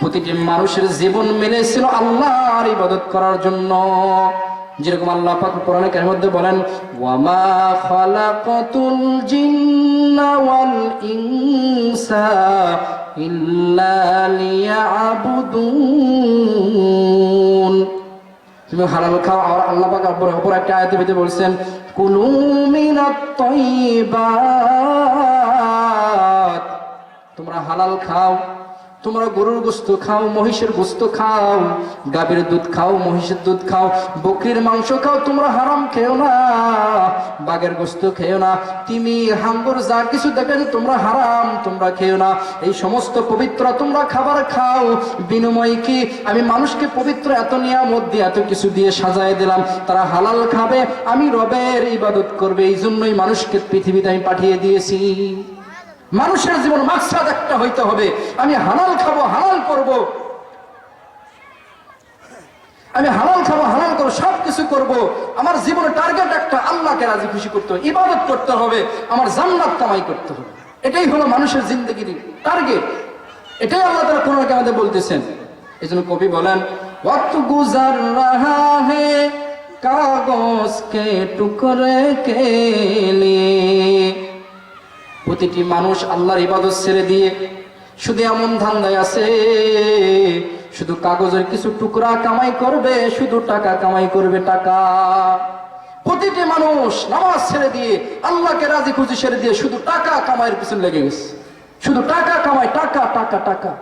প্রতিটি মানুষের জীবন মিলেছিল আল্লাহর ইবাদত করার জন্য। যেরকম আল্লাহ পাক কোরআনে কারিমের মধ্যে বলেন, ওয়ামা খালাকাতুল জিন্না ওয়াল ইনসা ইল্লা লিয়াবুদুন। তুমি হালাল খাও। আর আল্লাহ পাক অপর একটা আয়াতে ভিতরে বলছেন, কুলু মিনাত তাইয়্যিবাত, তোমরা হালাল খাও, তোমরা গরুর গোশত খাও, মহিষের গোশত খাও, গাভীর দুধ খাও, মহিষের দুধ খাও, বকরির মাংস খাও, তোমরা হারাম খেও না, বাঘের গোশত খেও না, তিমি হাঙ্গর যা কিছু দেখে যে তোমরা হারাম তোমরা খেও না। এই সমস্ত পবিত্র তোমরা খাবার খাও। বিনিময় কি? আমি মানুষকে পবিত্র এত নিয়ামত দিয়ে, এত কিছু দিয়ে সাজায় দিলাম, তারা হালাল খাবে, আমি রবের ইবাদত করবে। এই জন্যই মানুষকে পৃথিবীতে আমি পাঠিয়ে দিয়েছি। মানুষের জীবন মাকসাদ একটা হইতে হবে, আমি হালাল খাবো, হালাল করব। আমি হালাল খাবো, হালাল করবো, সবকিছু করব, আমার জীবনের টার্গেট একটা, আল্লাহকে রাজি খুশি করতে হবে, ইবাদত করতে হবে, আমার জান্নাত কামাই করতে হবে। এটাই হলো মানুষের জিন্দগির টার্গেট। এটাই আল্লাহ তাআলা কোরআনে আমাদের বলতেছেন। এই জন্য কবি বলেন, ওয়াক্ত গুজার রাহা হে কাগজ কে টুকরে কে লিয়ে। প্রতিটি মানুষ আল্লাহর ইবাদত ছেড়ে দিয়ে শুধু এমন ধান্দায় আছে, শুধু কাগজের কিছু টুকরা কামাই করবে, শুধু টাকা কামাই করবে, টাকা। প্রতিটি মানুষ নামাজ ছেড়ে দিয়ে, আল্লাহকে রাজি খুশি ছেড়ে দিয়ে শুধু টাকা কামাইয়ের পিছনে লেগে গেছে, শুধু টাকা কামাই, টাকা টাকা টাকা।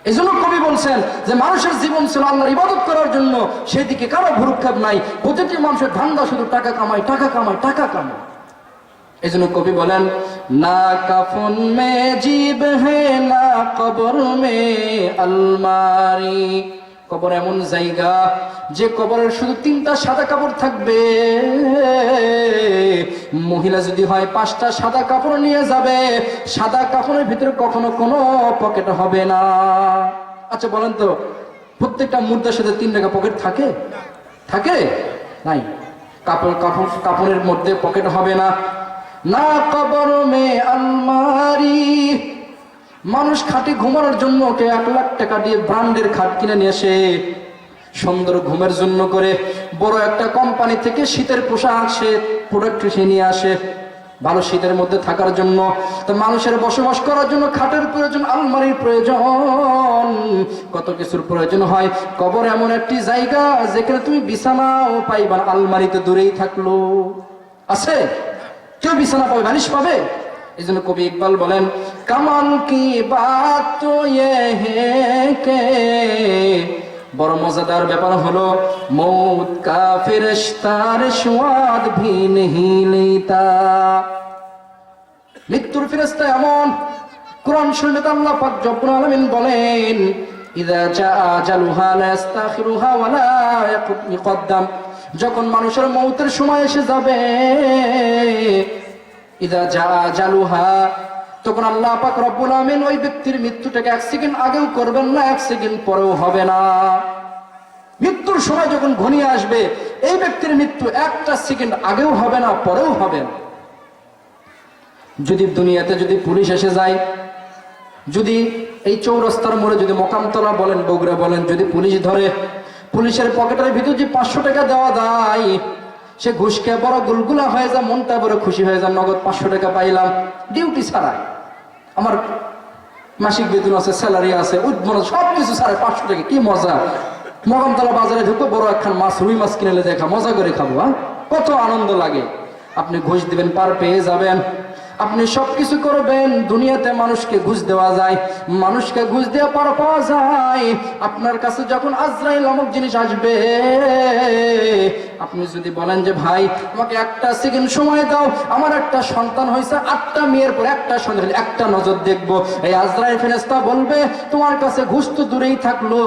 এই জন্য কবি বলছেন যে মানুষের জীবন ছিল আল্লাহর ইবাদত করার জন্য, সেদিকে কারো ভ্রুক্ষেপ নাই। প্রতিটি মানুষের ধান্দা শুধু টাকা কামাই, টাকা কামাই, টাকা কামাই। এই জন্য কবি বলেন, না কাফন মে জীব হে না কবর মে আলমারি। কবর এমন জায়গা যে কবরের শুধু 3টা সাদা কাপড় থাকবে। মহিলা যদি হয় 5টা সাদা কাপড় নিয়ে যাবে, সাদা কাপড়ের ভিতরে কখনো কোনো পকেট হবে না। আচ্ছা বলেন তো, প্রত্যেকটা মুদ্রার সাথে 3 টাকা পকেট থাকে? থাকে? নাই। কাপড়ের মধ্যে পকেট হবে না। না কবর মে আলমারি। মানুষ খাটে ঘুমানোর জন্য ওকে 1 লাখ টাকা দিয়ে ব্র্যান্ডের খাট কিনে নিয়ে আসে, সুন্দর ঘুমের জন্য করে বড় একটা কোম্পানি থেকে শীতের পোশাক সে প্রোডাক্ট সে নিয়ে আসে, ভালো শীতের মধ্যে থাকার জন্য। তো মানুষের বসবাস করার জন্য খাটের প্রয়োজন, আলমারির প্রয়োজন, কত কিছুর প্রয়োজন হয়। কবর এমন একটি জায়গা যেখানে তুমি বিছানাও পাইবা না, আলমারি তো দূরেই থাকলো। আছে কেউ বিছানা পাবে, বালিশ পাবে? এই জন্য কবি ইকবাল বলেন, কামাল কি বাত তো ইয়ে হে কে। বড় মজাদার ব্যাপার হলো, মৌত কা ফেরেশতার স্বাদ ভি নেহি লেতা। মৃত্যুর ফেরেশতা এমন, কোরআন শরীফে আল্লাহ পাক রব্বুল আলামিন বলেন, ইযা জা আজালুহা লা ইস্তাখিরুহা ওয়া লা ইয়াকদ্দাম। যখন মানুষের মৌতের সময় এসে যাবে, ইযা জা আজালুহা, তখন আল্লাহ পাক রব্বুল আমিন ওই ব্যক্তির মৃত্যুটাকে 1 সেকেন্ড আগেও করবেন না, 1 সেকেন্ড পরেও হবে না। মৃত্যুর সময় যখন ঘনিয়ে আসবে, এই ব্যক্তির মৃত্যু 1টা সেকেন্ড আগেও হবে না, পরেও হবে না। যদি দুনিয়াতে যদি পুলিশ এসে যায়, যদি এই চৌরাস্তার মোড়ে যদি মকামতলা বলেন, বগুড়া বলেন, যদি পুলিশ ধরে, পুলিশের পকেটের ভিতর যে 500 টাকা দেওয়া যায়, সে ঘুষ খেয়ে বড় গুলগুলা হয়ে যায়, মনটা বড় খুশি হয়ে যায়, নগদ 500 টাকা পাইলাম, ডিউটি ছাড়া, আমার মাসিক বেতন আছে, স্যালারি আছে, উদ্বোধন সবকিছু ছাড়া 500 টাকা, কি মজা। মগমতলা বাজারে ঢুকো, বড় একখান মাছ, রুই মাছ কিনে দেখা, মজা করে খাবো, কত আনন্দ লাগে। আপনি ঘুষ দিবেন, পার পেয়ে যাবেন, আপনি সবকিছু করবেন। দুনিয়াতে মানুষকে ঘুষ দেওয়া যায়, মানুষকে ঘুষ দেওয়া পার পাওয়া যায়। আপনার কাছে যখন আজরাইল নামক জিনিস আসবে, আপনি যদি বলেন যে ভাই আমাকে 1টা সেকেন্ড সময় দাও, আমার একটা সন্তান হয়েছে, 8টা মেয়ের পর একটা সন্তান, একটা নজর দেখবো, এই আজরাইল ফেরেশতা বলবে তোমার কাছে ঘুষ তো দূরেই থাকলো,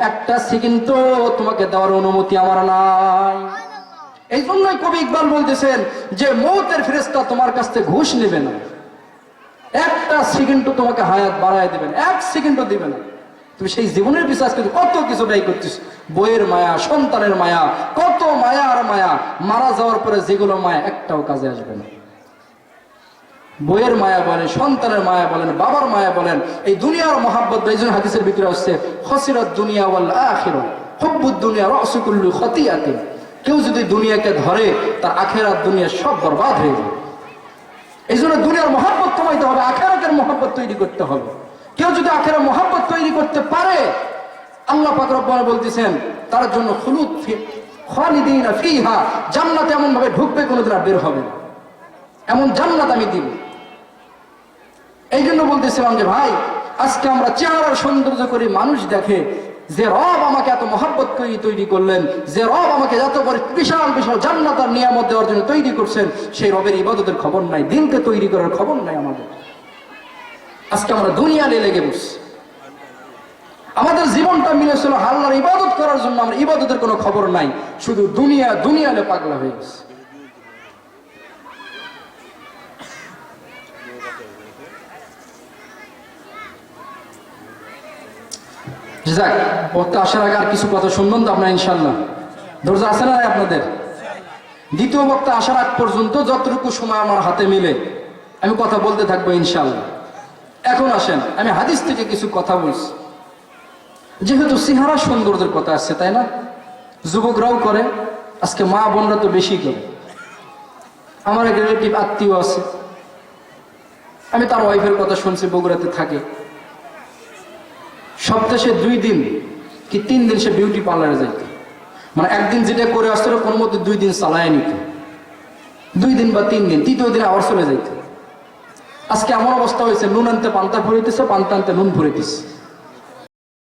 1টা সেকেন্ড তো তোমাকে দেওয়ার অনুমতি আমার নাই। এই জন্যই কবি ইকবাল বলতেছেন যে মৌতের ফেরেশতা তোমার কাছ থেকে ঘুষ নেবে না, 1টা সেকেন্ডও তোমাকে হায়াত বাড়ায় দেবেন, 1 সেকেন্ডও দিবে না। তুমি সেই জীবনের বিশ্বাস কিন্তু কত কিছু ব্যয় করছিস, বইয়ের মায়া, সন্তানের মায়া, কত মায়া আর মায়া, মারা যাওয়ার পরে যেগুলো মায়া একটাও কাজে আসবে না। বইয়ের মায়া বলেন, সন্তানের মায়া বলেন, বাবার মায়া বলেন, এই দুনিয়ার মহাব্বত। এই জন্য হাদিসের ভিতরে আসছে, খসিরাত দুনিয়া ওয়াল আখিরাহ, হুব্বুদ দুনিয়া রাসু কুল্লি খতিয়াতিন। কেউ যদি দুনিয়াকে ধরে, তার আখেরাত দুনিয়া সব বরবাদ হয়ে যাবে। এই জন্য দুনিয়ার মহাব্বত কমাইতে হবে, আখেরাতের মহাব্বত তৈরি করতে হবে। কেউ যদি আখেরাতের মহাব্বত তৈরি করতে পারে, আল্লাহ পাক রব্বুল বলতেছেন তার জন্য খুলুদ খালিদিনা ফিহা, জান্নাতে এমন ভাবে ঢুকবে কোনোদিন আর বের হবে না, এমন জান্নাত আমি দিব। এই জন্য বলতেছিলাম যে ভাই, আজকে আমরা চেহারার সৌন্দর্য করে মানুষ দেখে, যে রব আমাকে এত মহব্বত করে তৈরি করলেন, যে রব আমাকে এত বড় বিশাল বিশাল জান্নাত আর নিয়ামত দেওয়ার জন্য তৈরি করছেন, সেই রবের ইবাদতের খবর নাই, দিনকে তৈরি করার খবর নাই আমাদের। আজকে আমরা দুনিয়া নিয়ে লেগে বসছি। আমাদের জীবনটা মিলেছিল আল্লাহর ইবাদত করার জন্য, আমরা ইবাদতের কোনো খবর নাই, শুধু দুনিয়া দুনিয়ালে পাগলা হয়ে গেছে। যাক, বক্তা আসার আগে আর কিছু কথা শুনবেন তো আপনার ইনশাল্লাহ? ধৈর্য আছে না আপনাদের? দ্বিতীয় বক্তা আসার আগ পর্যন্ত যতটুকু সময় আমার হাতে মিলে আমি কথা বলতে থাকবো ইনশাল্লাহ। এখন আসেন, আমি হাদিস থেকে কিছু কথা বলছি। যেহেতু চেহারা সৌন্দর্যের কথা আসছে, তাই না? যুবকরাও করে, আজকে মা বোনরা তো বেশি করে। আমার এক রিলেটিভ আত্মীয় আছে, আমি তার ওয়াইফের কথা শুনছি, বগুড়াতে থাকে। সপ্তাহে 2 দিন কি 3 দিন সে বিউটি পার্লারে যাইত। মানে একদিন যেটা করে আসছিল কোনো মধ্যে 2 দিন চালায় নিত, 2 দিন বা 3 দিন, তৃতীয় দিন আবার চলে যাইত। আজকে এমন অবস্থা হয়েছে, নুন আনতে পান্তা ভরিতেছে, পান্তা আনতে নুন ভরিতেছে।